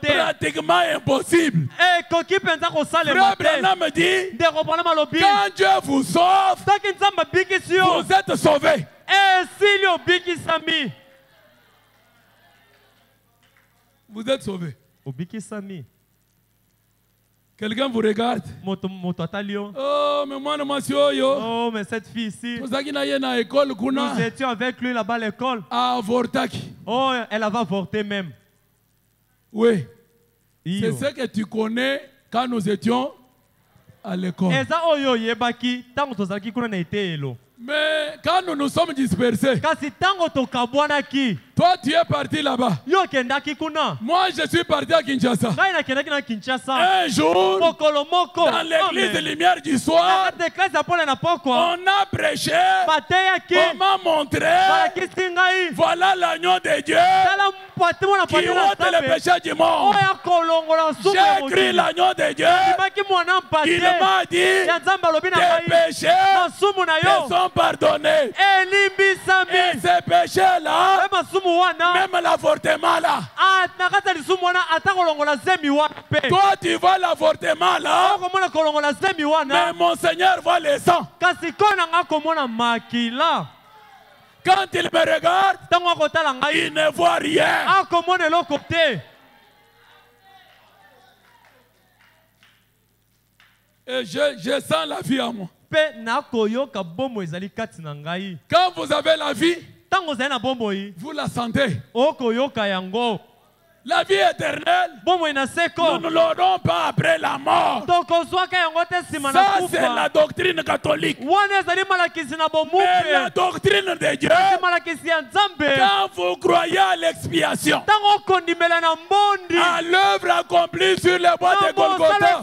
Speaker 1: Pratiquement impossible. Frère Branham dit, quand Dieu vous sauve, vous êtes sauvés. Vous êtes sauvés. Quelqu'un vous regarde. Oh, mais moi,
Speaker 2: oh, mais cette fille ici.
Speaker 1: Nous
Speaker 2: étions avec lui là-bas à l'école. Oh, elle avait avorté même.
Speaker 1: Oui. C'est ce que tu connais quand nous étions à l'école. Mais quand nous nous sommes dispersés, toi tu es parti là-bas. Moi je suis parti à Kinshasa. Un jour, dans l'église Lumière du Soir, on a prêché, on m'a montré, voilà l'agneau de Dieu qui ôte le péché du monde. J'ai écrit l'agneau de Dieu. Il m'a dit, tes péchés te sont pardonnés. Et ces péchés-là, même l'avortement là. Toi tu vois l'avortement là, mais mon Seigneur voit les sangs. Quand il me regarde, il ne voit rien. Et je sens la vie à moi. Quand vous avez la vie, vous la sentez. La vie éternelle, nous ne l'aurons pas après la mort. Ça, c'est la doctrine catholique. Mais la doctrine de Dieu, quand vous croyez à l'expiation, à l'œuvre accomplie sur le bois de Golgotha,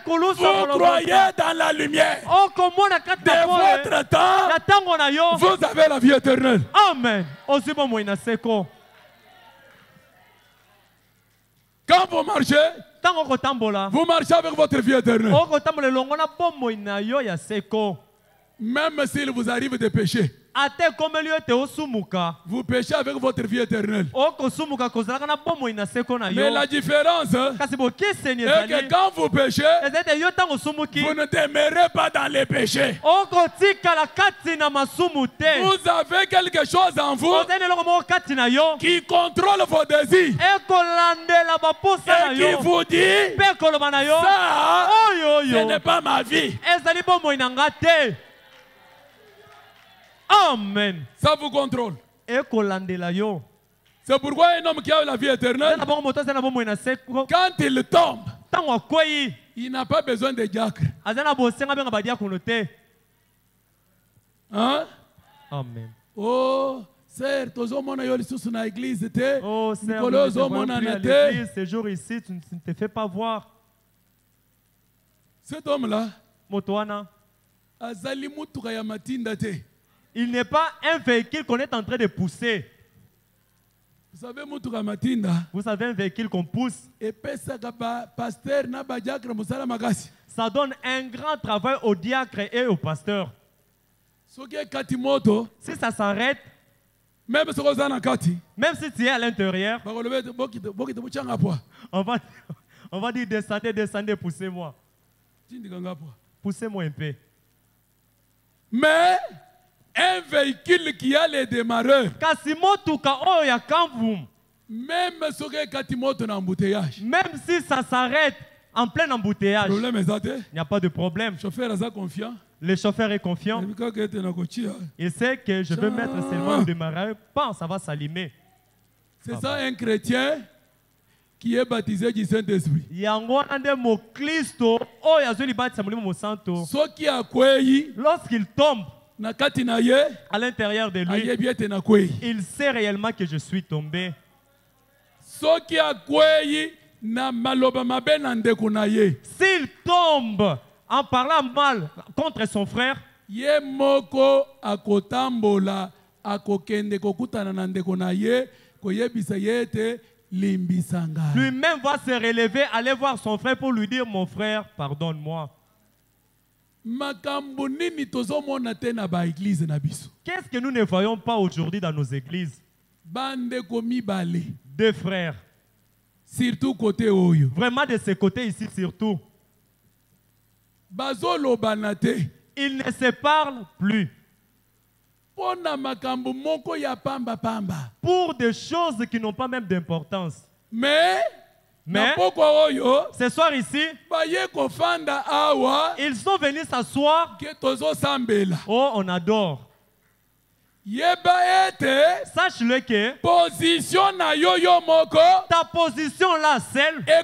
Speaker 1: vous croyez dans la lumière de votre temps, vous avez la vie éternelle.
Speaker 2: Amen.
Speaker 1: Quand vous marchez, vous marchez avec votre vie éternelle. Même s'il vous arrive de pécher, vous péchez avec votre vie éternelle. Mais la différence est que quand vous péchez, vous ne demeurez pas dans les péchés. Vous avez quelque chose en vous qui contrôle vos désirs et qui vous dit, ça, ce n'est pas ma vie.
Speaker 2: Amen.
Speaker 1: Ça vous contrôle. C'est pourquoi un homme qui a la vie éternelle, quand il tombe, il n'a pas besoin de diacre. Hein?
Speaker 2: Amen.
Speaker 1: Oh, sœur, tozomona yo lisusu na église te.
Speaker 2: Oh, sœur, nous devons prier à l'église. Ce jour ici, tu ne te fais pas voir.
Speaker 1: Cet homme-là,
Speaker 2: Motoana,
Speaker 1: azali mutuka ya matinda te.
Speaker 2: Il n'est pas un véhicule qu'on est en train de pousser.
Speaker 1: Vous savez, mutuka matinda.
Speaker 2: Vous savez, un véhicule qu'on pousse.
Speaker 1: Et pasteur na ba diacre musala makasi.
Speaker 2: Ça donne un grand travail au diacre et au pasteur. Si ça s'arrête,
Speaker 1: même si
Speaker 2: tu es à l'intérieur, on va dire descendez, poussez-moi. Poussez-moi un peu.
Speaker 1: Mais un véhicule qui a les démarreurs, même
Speaker 2: si ça s'arrête en plein embouteillage, il n'y a pas de problème. Le chauffeur est confiant. Il sait que je veux mettre seulement le démarreur. Ça va s'allumer.
Speaker 1: C'est ça un chrétien qui est baptisé du Saint-Esprit.
Speaker 2: Lorsqu'il tombe à l'intérieur de lui, il sait réellement que je suis tombé. S'il tombe en parlant mal contre son frère, lui-même va se relever, aller voir son frère pour lui dire: mon frère, pardonne-moi. Qu'est-ce que nous ne voyons pas aujourd'hui dans nos églises? Deux frères.
Speaker 1: Surtout côté Oyo.
Speaker 2: Vraiment de ce côté ici surtout. Ils ne se parlent plus. Pour des choses qui n'ont pas même d'importance. Mais ce soir ici, ils sont venus s'asseoir. Oh, on adore. Sache-le que ta position là, celle, ça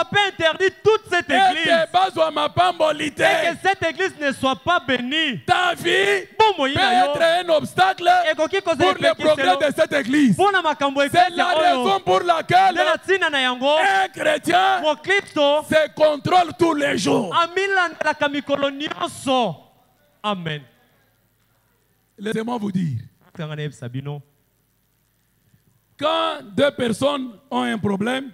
Speaker 2: peut interdire toute cette église. Et que cette église ne soit pas bénie.
Speaker 1: Ta vie peut être un obstacle pour le progrès de cette église. C'est la raison pour laquelle un chrétien se contrôle tous les jours.
Speaker 2: Amen.
Speaker 1: Laissez-moi vous dire. Quand deux personnes ont un problème,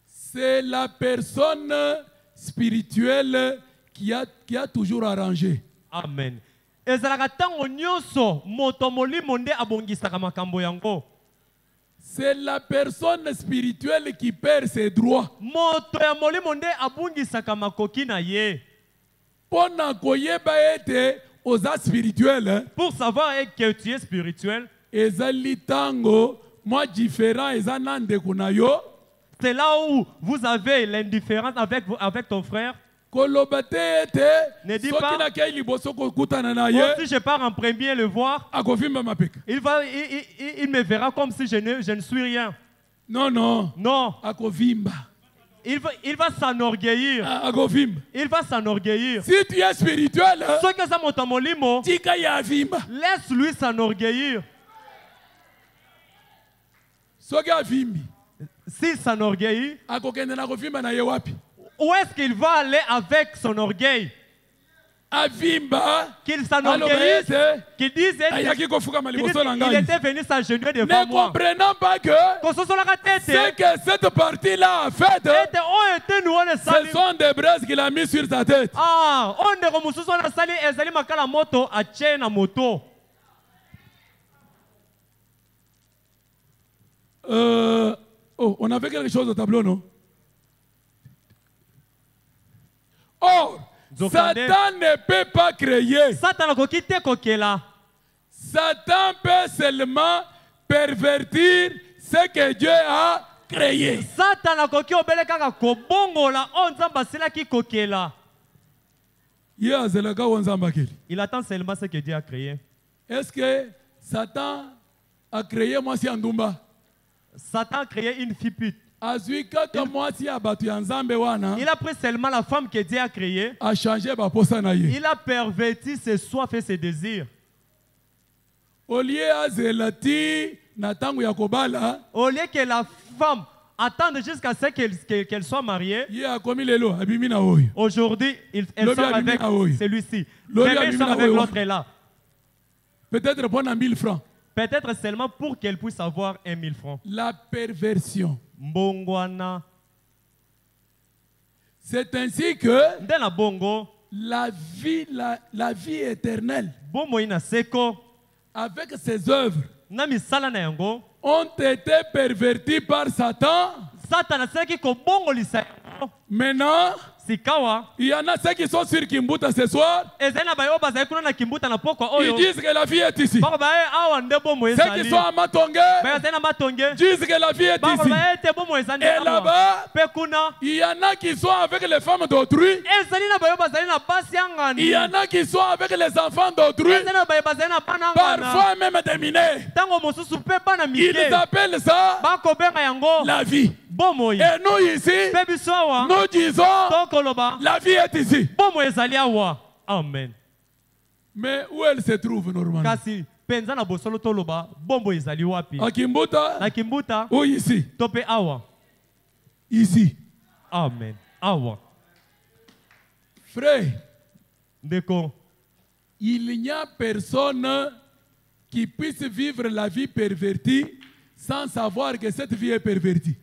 Speaker 1: c'est la personne spirituelle qui a toujours arrangé.
Speaker 2: Amen.
Speaker 1: C'est la personne spirituelle qui perd ses droits.
Speaker 2: Pour savoir que tu es spirituel, c'est là où vous avez l'indifférence avec ton frère. Ne dis pas, si je pars en premier le voir, il me verra comme si je ne suis rien.
Speaker 1: Non, non.
Speaker 2: Non. Il va s'enorgueillir. Il va s'enorgueillir.
Speaker 1: Si tu es spirituel,
Speaker 2: laisse-lui s'enorgueillir. S'il s'enorgueillit, où est-ce qu'il va aller avec son orgueil? Qu'il s'enorgueillisse, qu'il dise qu'il était venu s'agenouiller devant moi.
Speaker 1: Ne comprenant pas que ce que cette partie-là a fait, ce sont des braises qu'il a mis sur sa tête. On avait quelque chose au tableau, non? Or, Satan ne peut pas créer. Satan peut seulement pervertir ce que Dieu a créé.
Speaker 2: Il attend seulement ce que Dieu a créé.
Speaker 1: Est-ce que Satan a créé Mwasi Andumba?
Speaker 2: Satan a créé une fille pute.
Speaker 1: Il a
Speaker 2: pris seulement la femme que Dieu a créée. Il a perverti ses soifs et ses désirs.
Speaker 1: Au lieu
Speaker 2: que la femme attende jusqu'à ce qu'elle soit mariée, aujourd'hui, elle sort avec celui-ci. Demain, elle sort avec l'autre là.
Speaker 1: Peut-être pour 1000 francs.
Speaker 2: Peut-être seulement pour qu'elle puisse avoir 1000 francs.
Speaker 1: La perversion.
Speaker 2: Mbongwana.
Speaker 1: C'est ainsi que
Speaker 2: la
Speaker 1: vie éternelle,
Speaker 2: avec
Speaker 1: avec ses œuvres, ont été pervertis par Satan. Maintenant, il y en a ceux qui sont sur Kimbuta ce soir. Ils disent que la vie est ici. Ceux qui sont à Matongé disent que la vie est ici. Et là-bas, il y en a qui sont avec les femmes d'autrui. Il y en a qui sont avec les enfants d'autrui. Parfois même des mineurs. Ils appellent ça la vie. Et nous ici, nous disons la vie est ici.
Speaker 2: Amen.
Speaker 1: Mais où elle se trouve normalement? À Kimbuta ou ici? Ici.
Speaker 2: Amen.
Speaker 1: Frère, il n'y a personne qui puisse vivre la vie pervertie sans savoir que cette vie est pervertie.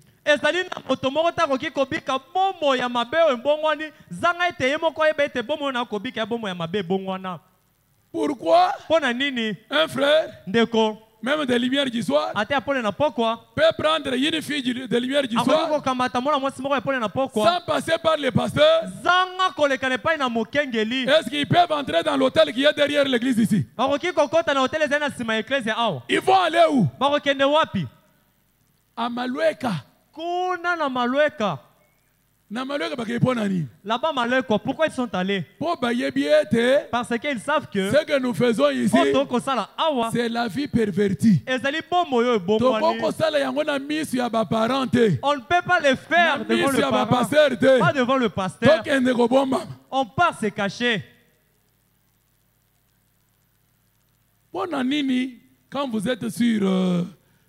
Speaker 1: Pourquoi un frère, même des lumières du soir, peut prendre une fille de lumière du soir sans passer par les pasteurs? Est-ce qu'ils peuvent entrer dans l'hôtel qui est derrière l'église ici? Ils vont aller où? À Malueka.
Speaker 2: Là-bas, pourquoi ils sont allés?
Speaker 1: Parce
Speaker 2: qu'ils savent que
Speaker 1: ce que nous faisons ici, c'est la vie pervertie.
Speaker 2: On ne peut pas le faire devant le parent, pas devant le pasteur. On part se cacher.
Speaker 1: Quand vous êtes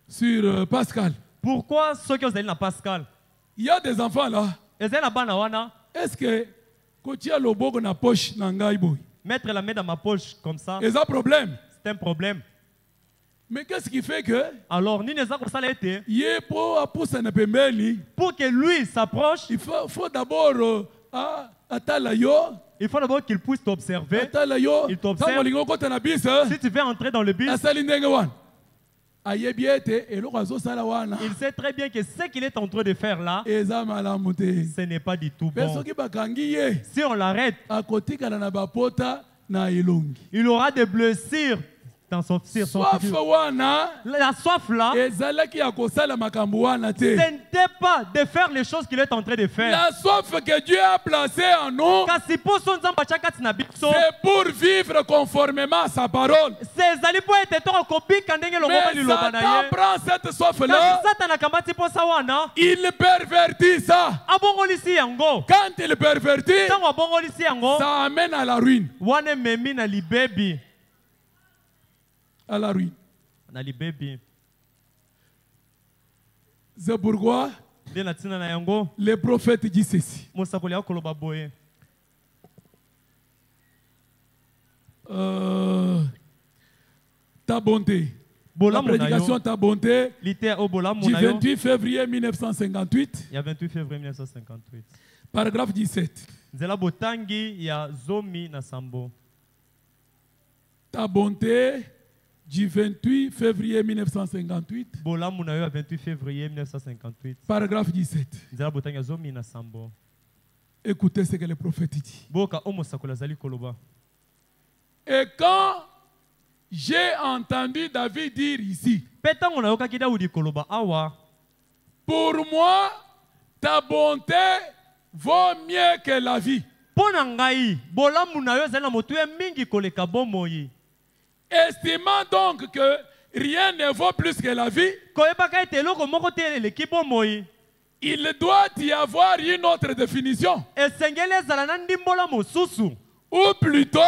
Speaker 1: sur Pascal,
Speaker 2: pourquoi ceux qui ont allé à Pascal?
Speaker 1: Il y a des enfants là. Est-ce que quand tu as le bogo na poche nangai boy?
Speaker 2: Mettre la main dans ma poche comme ça.
Speaker 1: C'est un problème.
Speaker 2: C'est un problème.
Speaker 1: Mais qu'est-ce qui fait que?
Speaker 2: Alors ni les autres ça l'a été.
Speaker 1: Pour
Speaker 2: que lui s'approche,
Speaker 1: il faut d'abord
Speaker 2: il faut d'abord qu'il puisse t'observer. Il t'observe. Si tu veux entrer dans le bus, il sait très bien que ce qu'il est en train de faire là, ce n'est pas du tout bon. Si on l'arrête, il aura des blessures dans son la soif là, ce n'était pas de faire les choses qu'il est en train de faire.
Speaker 1: La soif que Dieu a placée en nous, c'est pour vivre conformément à sa parole. Mais Satan prend cette soif là, il pervertit ça. Quand il pervertit, ça amène à la ruine. À la ruine. C'est pourquoi les prophètes disent ceci. Ta bonté. La prédication Ta bonté du 28 février 1958. Paragraphe 17. Ta bonté du 28 février 1958. Paragraphe 17. Écoutez ce que le prophète dit. Et quand j'ai entendu David dire ici, pour moi, ta bonté vaut mieux que la vie. Estimant donc que rien ne vaut plus que la vie, il doit y avoir une autre définition. Ou plutôt,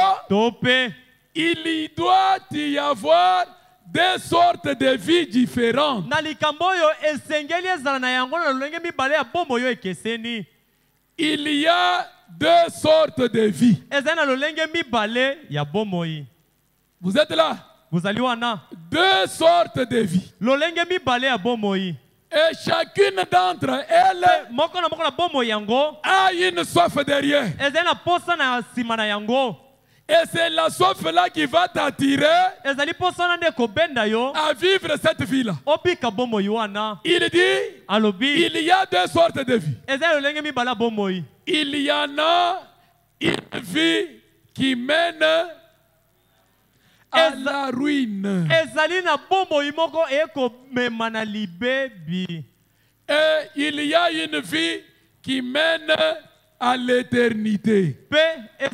Speaker 1: il doit y avoir deux sortes de vies différentes. Il y a deux sortes de vies. Vous êtes là? Deux sortes de vies. Et chacune d'entre elles a une soif derrière. Et c'est la soif là qui va t'attirer à vivre cette vie-là. Il dit, il y a deux sortes de vie. Il y en a une vie qui mène à la ruine. Et il y a une vie qui mène à l'éternité. Et les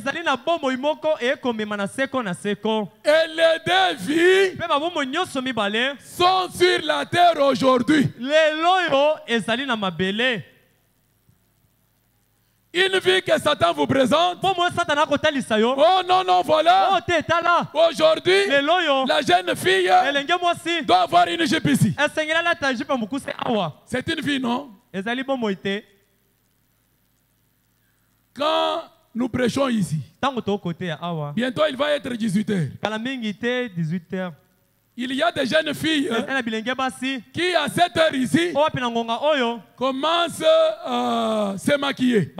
Speaker 1: deux vies sont sur la terre aujourd'hui. Une vie que Satan vous présente. Oh non, non, voilà. Aujourd'hui, la jeune fille doit avoir une jupe ici. C'est une vie, non? Quand nous prêchons ici, bientôt il va être 18h. Il y a des jeunes filles qui à cette heure ici commencent à se maquiller.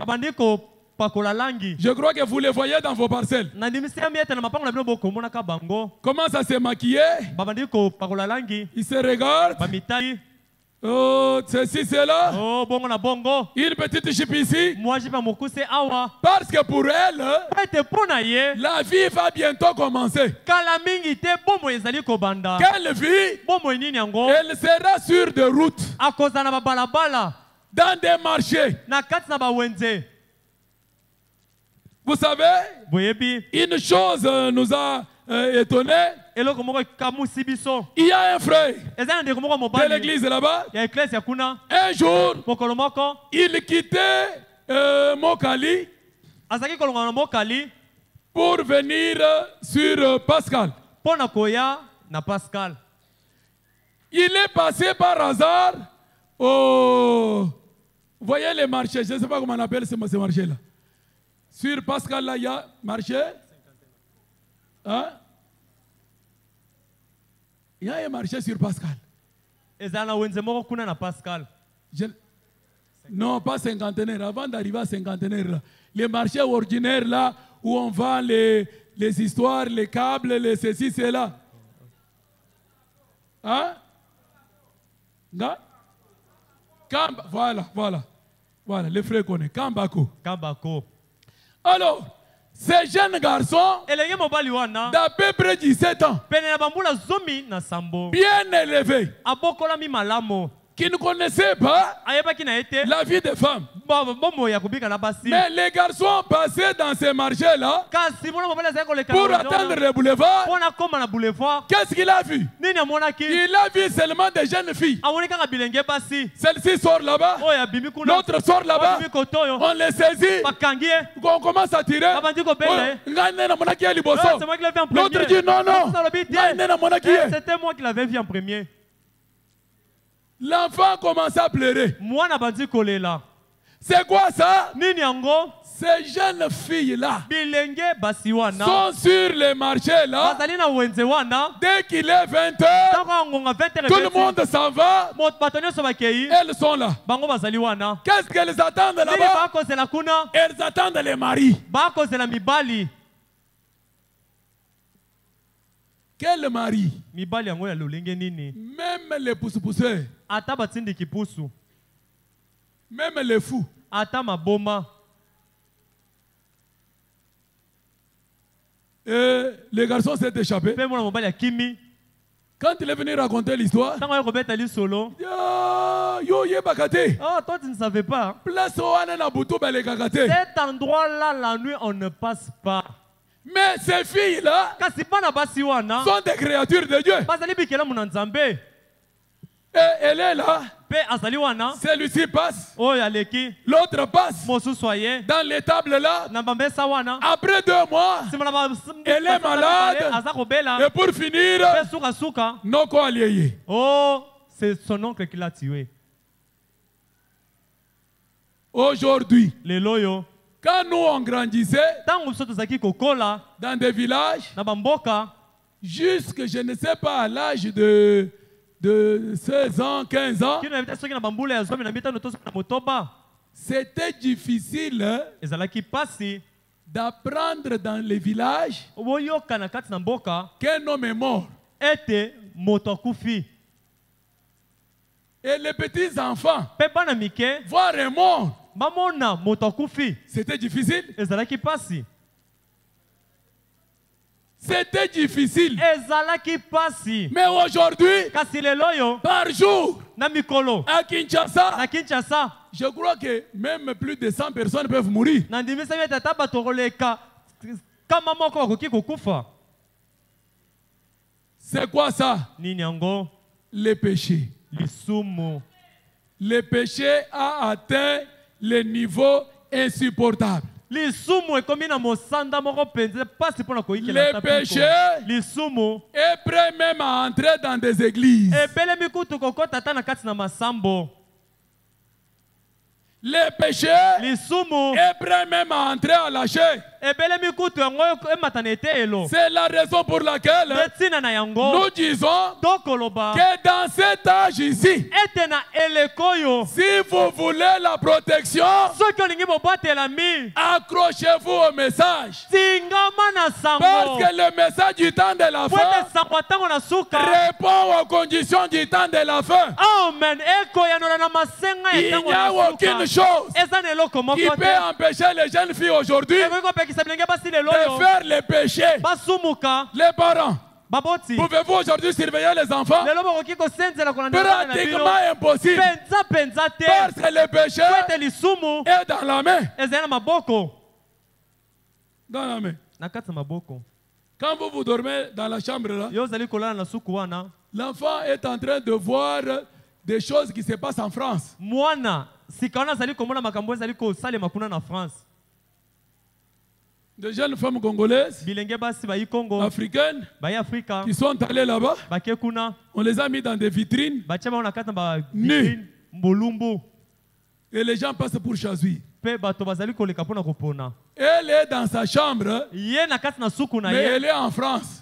Speaker 1: Je crois que vous les voyez dans vos parcelles. Commencent à se maquiller. Ils se regardent. Oh, ceci, c'est là. Une petite jupe ici. Parce que pour elle, la vie va bientôt commencer. Quelle vie? Elle sera sur des routes, dans des marchés. Vous savez, une chose nous a étonné. Il y a un frère de l'église là-bas. Un jour, il quittait Mokali pour venir sur Pascal. Il est passé par hasard au... Vous voyez les marchés, je ne sais pas comment on appelle ces marchés-là. Sur Pascal, là, il y a marché. Hein? Il y a un marché sur Pascal. Non, pas cinquantenaire. Avant d'arriver à cinquantenaire, là. Les marchés ordinaires là, où on vend les histoires, les câbles, les ceci, c'est là. Hein? Voilà, les frères connaissent. Kambako. Alors, ces jeunes garçons d'à peu près 17 ans, bien élevés, qui ne connaissaient pas la vie des femmes. Mais les garçons passaient dans ces marchés-là pour atteindre le boulevard. Qu'est-ce qu'il a vu? Il a vu seulement des jeunes filles. Celle-ci sort là-bas, l'autre sort là-bas, on les saisit, on commence à tirer. L'autre dit non, non,
Speaker 3: c'était moi qui l'avais vu en premier.
Speaker 1: L'enfant commence à pleurer. C'est quoi ça? Ces jeunes filles-là sont sur les marchés là. Dès qu'il est 20h, tout le monde s'en va. Elles sont là. Qu'est-ce qu'elles attendent là-bas? Elles attendent les maris. Quel mari? Même les pousseux-pousseurs. Même les fous. Et le garçon s'est échappé. Quand il est venu raconter l'histoire,
Speaker 3: oh, toi tu ne savais pas. Cet endroit-là, la nuit, on ne passe pas.
Speaker 1: Mais ces filles-là sont des créatures de Dieu. Et elle est là. Celui-ci passe. L'autre passe. Dans l'étable là. Après 2 mois, elle est malade. Et pour finir, Noko Alieye.
Speaker 3: Oh, c'est son oncle qui l'a tué.
Speaker 1: Aujourd'hui, quand nous on grandissait dans des villages, jusque je ne sais pas à l'âge de 16 ans, 15 ans, c'était difficile d'apprendre dans les villages qu'un homme est mort. Et les petits enfants voir un mort. C'était difficile. C'était difficile. Mais aujourd'hui, par jour, à Kinshasa, je crois que même plus de 100 personnes peuvent mourir. C'est quoi ça? Le péché. Le péché a atteint le niveau insupportable. Le péché est prêt même à entrer dans des églises. Le péché est prêt même à entrer à lâcher. C'est la raison pour laquelle nous disons que dans cet âge ici, si vous voulez la protection, accrochez-vous au message. Parce que le message du temps de la fin répond aux conditions du temps de la fin. Il n'y a aucune chose qui peut empêcher les jeunes filles aujourd'hui de faire les péchés. Les parents, pouvez-vous aujourd'hui surveiller les enfants? Pratiquement impossible. Parce que le péché est dans la main. Dans la main. Quand vous dormez dans la chambre là, l'enfant est en train de voir des choses qui se passent en France. Des jeunes femmes congolaises, africaines, qui sont allées là-bas, on les a mis dans des vitrines, nues. Et les gens passent pour chasser. Elle est dans sa chambre, mais elle est en France.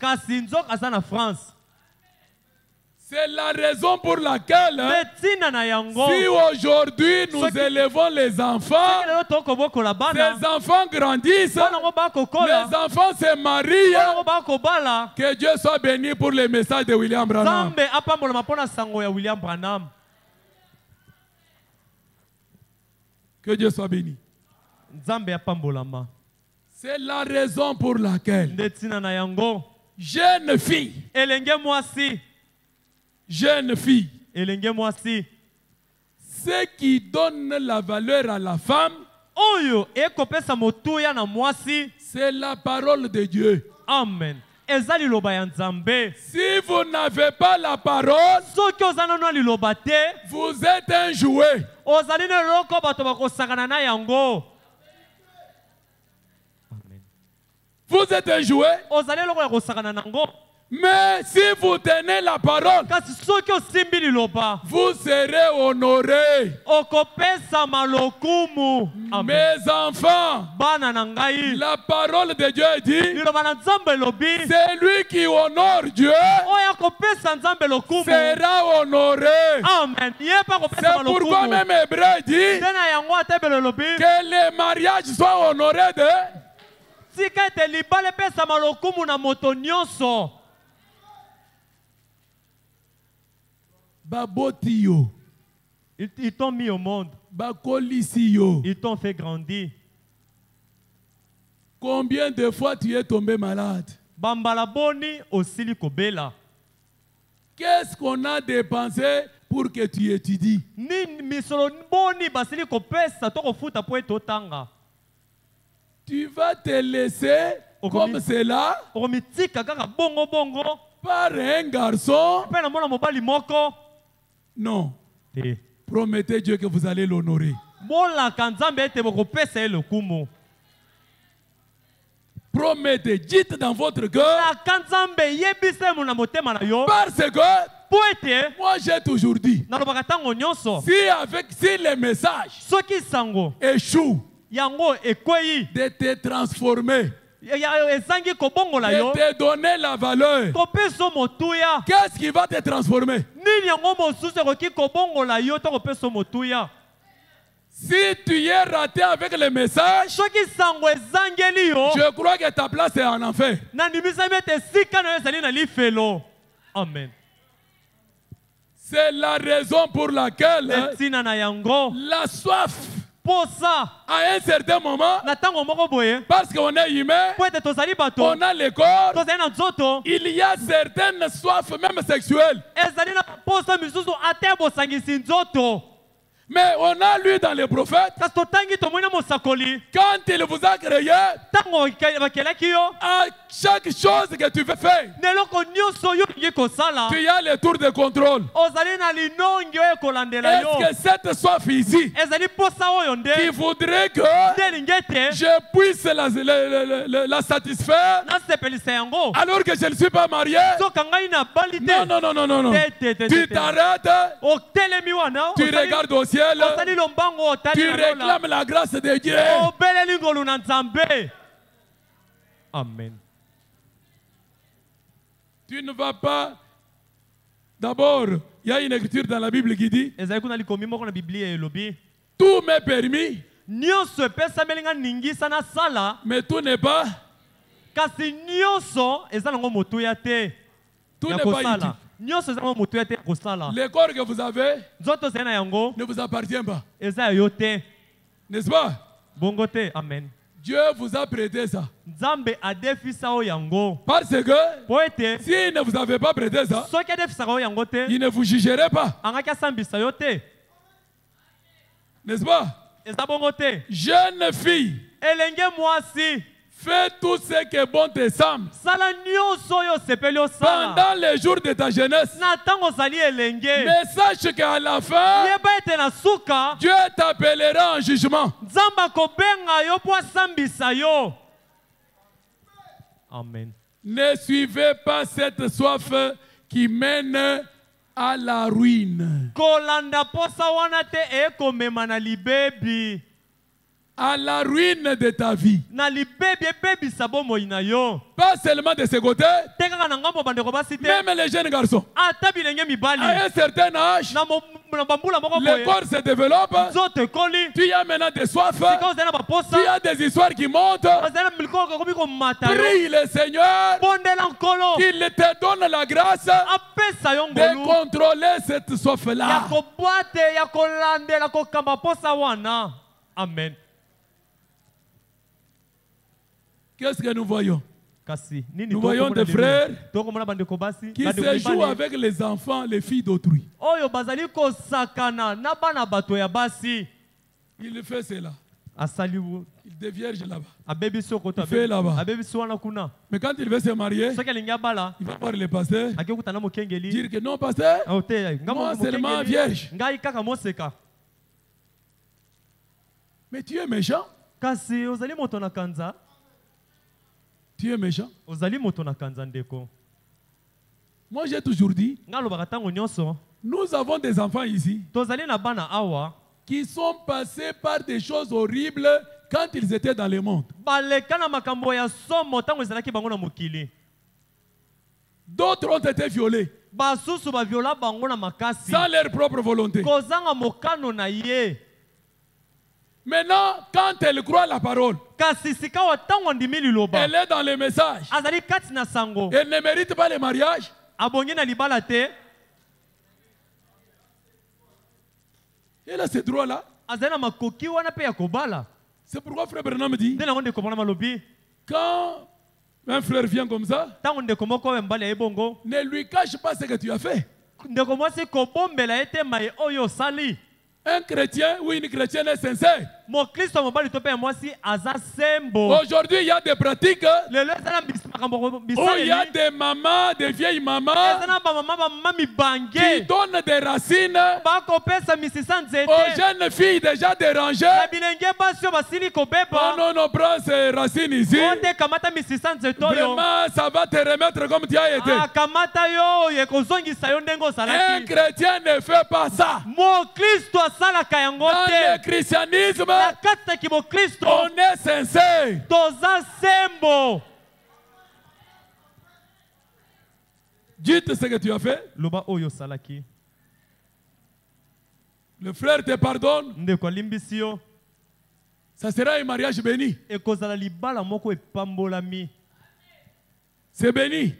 Speaker 1: C'est la raison pour laquelle, si aujourd'hui nous élevons les enfants, ces enfants grandissent, les enfants se marient. Que Dieu soit béni pour le message de William Branham. Que Dieu soit béni. C'est la raison pour laquelle, jeune fille, ce qui donne la valeur à la femme, c'est la parole de Dieu.
Speaker 3: Amen.
Speaker 1: Si vous n'avez pas la parole, vous êtes un jouet. Vous êtes un jouet. Mais si vous tenez la parole, vous serez honoré. Mes enfants, la parole de Dieu dit, c'est lui qui honore Dieu sera honoré. C'est pourquoi même Hébreu dit que les mariages soient honorés de... Babotio.
Speaker 3: Ils t'ont mis au monde.
Speaker 1: Bakolisio.
Speaker 3: Ils t'ont fait grandir.
Speaker 1: Combien de fois tu es tombé malade?
Speaker 3: Bambalaboni osili kobela.
Speaker 1: Qu'est-ce qu'on a dépensé pour que tu étudies?
Speaker 3: Ni misolo boni basili kopesa to kofuta po etotanga.
Speaker 1: Tu vas te laisser comme cela par un garçon? Non. Promettez Dieu que vous allez l'honorer. Promettez, dites dans votre cœur. Parce que moi j'ai toujours dit, si le message échoue de te transformer, de te donner la valeur, qu'est-ce qui va te transformer? Si tu es raté avec le message, je crois que ta place est en enfer.
Speaker 3: Amen.
Speaker 1: C'est la raison pour laquelle la soif, à un certain moment, parce qu'on est humain, on a le corps, il y a certaines soifs, même sexuelles. Mais on a lu dans les prophètes, quand il vous a créé, à chaque chose que tu veux faire, tu as le tour de contrôle. Est-ce que cette soif ici, qui voudrait que je puisse la satisfaire alors que je ne suis pas marié? Non, non, non, non, non, non. Tu t'arrêtes, tu regardes au ciel, tu réclames la grâce de Dieu.
Speaker 3: Amen.
Speaker 1: Tu ne vas pas. D'abord, il y a une écriture dans la Bible qui dit tout m'est permis, mais tout n'est pas. Tout n'est pas utile. Le corps que vous avez ne vous appartient pas. N'est-ce pas?
Speaker 3: Amen.
Speaker 1: Dieu vous a prêté ça. Parce que s'il ne vous avait pas prêté ça, il ne vous jugerait pas. N'est-ce pas? Jeune fille, fais tout ce que bon te semble. Pendant les jours de ta jeunesse. Mais sache qu'à la fin, Dieu t'appellera en jugement.
Speaker 3: Amen.
Speaker 1: Ne suivez pas cette soif qui mène à la ruine. À la ruine de ta vie. Pas seulement de ce côté, même les jeunes garçons. À un certain âge, le corps se développe. Tu as maintenant des soifs. Tu as des histoires qui montent. Prie le Seigneur qu'il te donne la grâce de contrôler cette soif-là.
Speaker 3: Amen.
Speaker 1: Qu'est-ce que nous voyons? Nous voyons des frères qui se jouent avec les enfants, les filles d'autrui. Il fait cela. Il devient là-bas. Il fait là-bas. Mais quand il veut se marier, il va voir le pasteur, dire que non, pasteur, moi seulement vierge. Mais tu es méchant. Tu es méchant. Moi j'ai toujours dit, nous avons des enfants ici qui sont passés par des choses horribles quand ils étaient dans le monde. D'autres ont été violés sans leur propre volonté. Maintenant, quand elle croit la parole, elle est dans le message. Elle ne mérite pas le mariage. Elle a ce droit-là. C'est pourquoi frère Branham dit, quand un frère vient comme ça, ne lui cache pas ce que tu as fait. Un chrétien ou une chrétienne est sincère. Aujourd'hui, il y a des pratiques où il y a des mamans, des vieilles mamans qui donnent des racines aux jeunes filles déjà dérangées. Oh non, non, prends ces racines ici. Vraiment, ça va te remettre comme tu as été. Un chrétien ne fait pas ça. Dans le christianisme, on est sincère. Dites ce que tu as fait. Le frère te pardonne. Ça sera un mariage béni. C'est béni.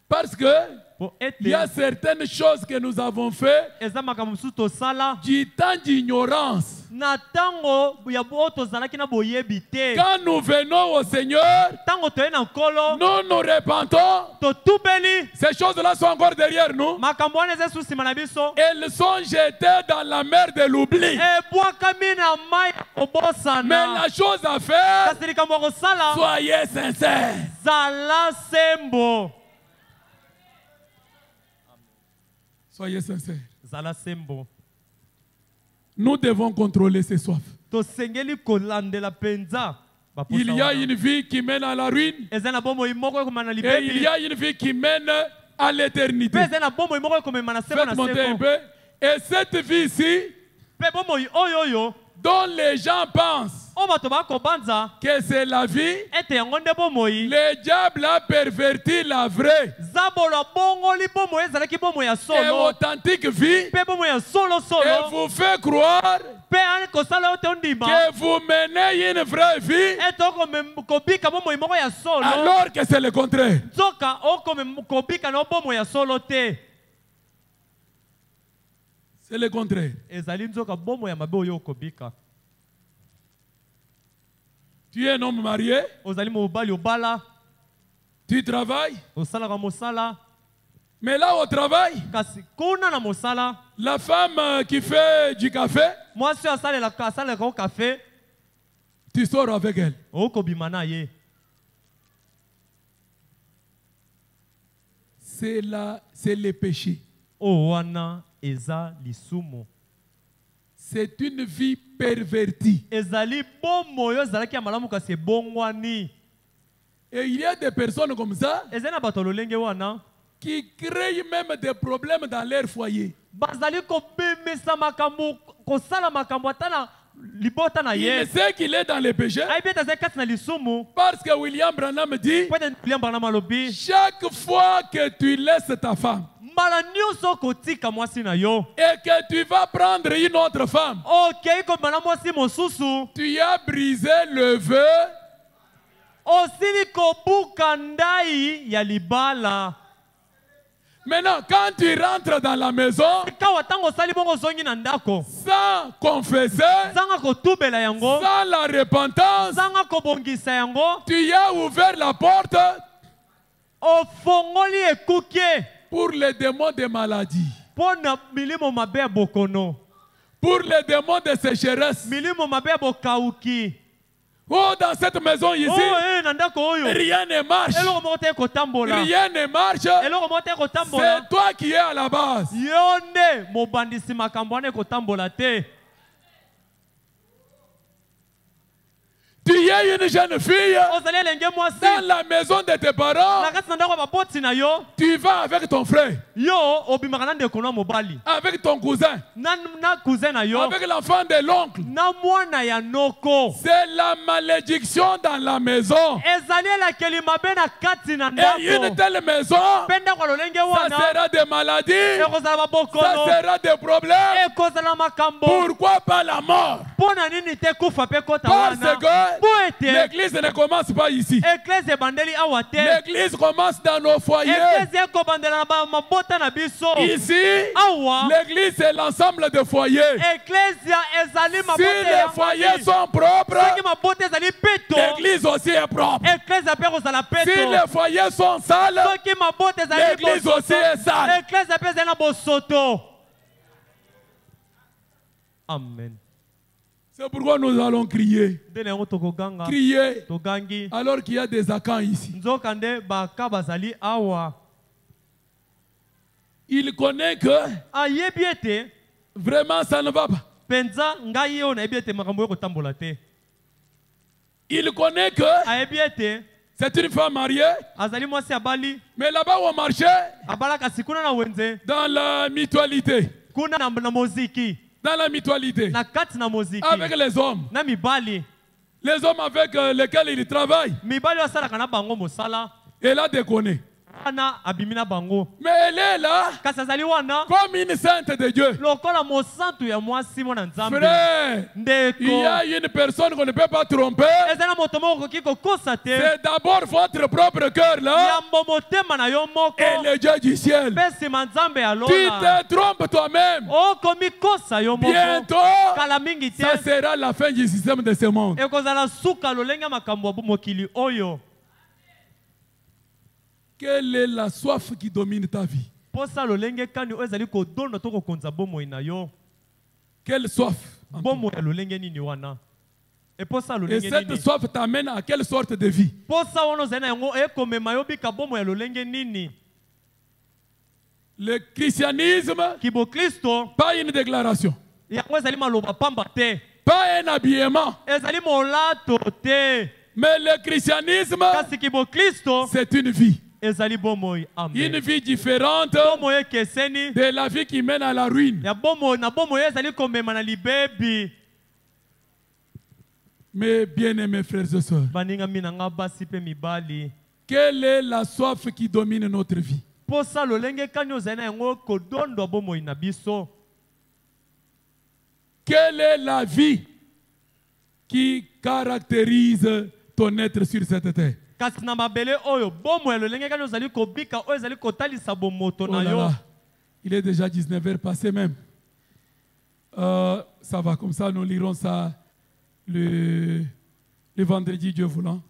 Speaker 1: Parce que il y a certaines choses que nous avons fait du temps d'ignorance. Quand nous venons au Seigneur, nous nous repentons. Ces choses-là sont encore derrière nous. Elles sont jetées dans la mer de l'oubli. Mais la chose à faire, soyez sincères. Soyez sincères. Nous devons contrôler ces soifs. Il y a une vie qui mène à la ruine. Et il y a une vie qui mène à l'éternité. Faites monter un peu. Et cette vie-ci, dont les gens pensent que c'est la vie, le diable a perverti la vraie et authentique vie et vous fait croire que vous menez une vraie vie alors que c'est le contraire. C'est le contraire. Tu es un homme marié. Tu travailles. Mais là au travail, la femme qui fait du café, tu sors avec elle. C'est le péché. C'est une vie pervertie. Et il y a des personnes comme ça qui créent même des problèmes dans leur foyer. Il sait qu'il est dans le péché parce que William Branham dit chaque fois que tu laisses ta femme et que tu vas prendre une autre femme, tu as brisé le vœu. Maintenant, quand tu rentres dans la maison sans confesser, sans la repentance, tu as ouvert la porte pour les démons de maladie, pour les démons de sécheresse. Oh, dans cette maison ici, rien ne marche. Rien ne marche. C'est toi qui es à la base. Tu es une jeune fille dans la maison de tes parents. Tu vas avec ton frère, avec ton cousin, avec l'enfant de l'oncle. C'est la malédiction dans la maison. Et une telle maison, ça sera des maladies, ça sera des problèmes. Pourquoi pas la mort? Parce que l'église ne commence pas ici. L'église commence dans nos foyers. Ici, l'église c'est l'ensemble des foyers. Si les foyers sont propres, l'église aussi est propre. Si les foyers sont sales, l'église aussi est sale.
Speaker 3: Amen.
Speaker 1: C'est pourquoi nous allons crier. Crier alors qu'il y a des acans ici. Il connaît que vraiment ça ne va pas. Il connaît que c'est une femme mariée. Mais là-bas au marché, dans la mutualité. Dans la mutualité, avec les hommes avec lesquels il travaille, et là déconné. Mais elle est là comme une sainte de Dieu. Frère, il y a une personne qu'on ne peut pas tromper. C'est d'abord votre propre cœur là et le Dieu du ciel. Tu te trompes toi-même. Bientôt, ça sera la fin du système de ce monde. Quelle est la soif qui domine ta vie? Quelle soif? Et cette soif t'amène à quelle sorte de vie? Le christianisme, pas une déclaration, pas un habillement. Mais le christianisme, c'est une vie. Une vie différente de la vie qui mène à la ruine. Mes bien-aimés frères et sœurs, quelle est la soif qui domine notre vie? Quelle est la vie qui caractérise ton être sur cette terre? Oh là là, il est déjà 19h passé même. Ça va comme ça, nous lirons ça le vendredi, Dieu voulant.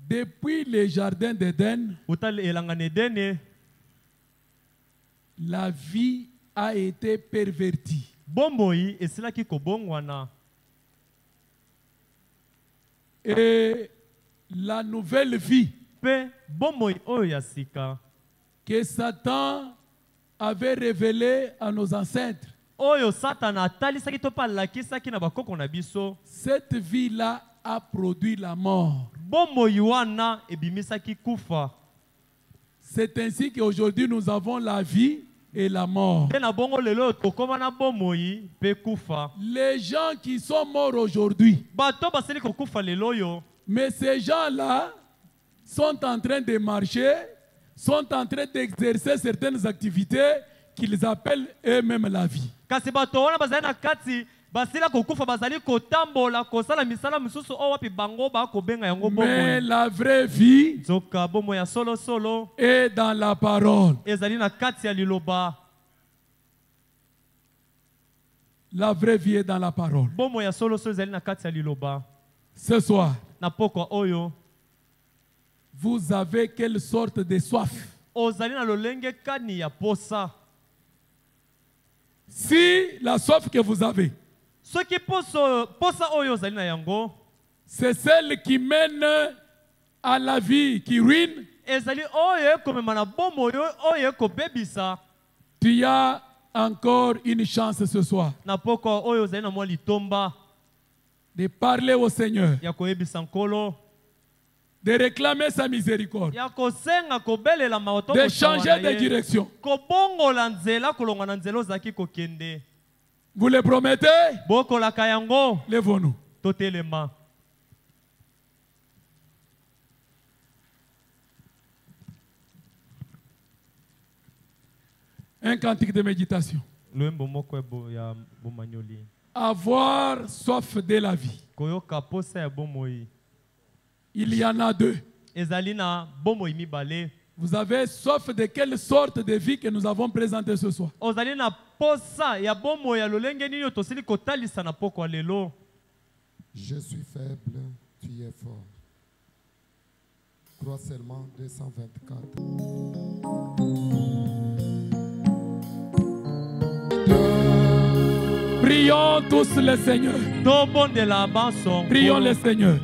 Speaker 1: Depuis le jardin d'Éden, la vie a été pervertie. Et la nouvelle vie que Satan avait révélée à nos ancêtres, cette vie-là a produit la mort. C'est ainsi qu'aujourd'hui nous avons la vie et la mort. Les gens qui sont morts aujourd'hui, mais ces gens-là sont en train de marcher, sont en train d'exercer certaines activités qu'ils appellent eux-mêmes la vie. Mais la vraie vie est dans la parole. La vraie vie est dans la parole. Ce soir, vous avez quelle sorte de soif? Si la soif que vous avez, c'est celle qui mène à la vie qui ruine, tu as encore une chance ce soir de parler au Seigneur, de réclamer sa miséricorde, de changer de direction. Vous le promettez? Lèvons-nous. Un cantique de méditation. Avoir soif de la vie. Il y en a deux. Vous avez soif de quelle sorte de vie que nous avons présentée ce soir?
Speaker 4: Je suis faible, tu es fort. Crois seulement 224.
Speaker 1: Prions tous le Seigneur. Prions le Seigneur.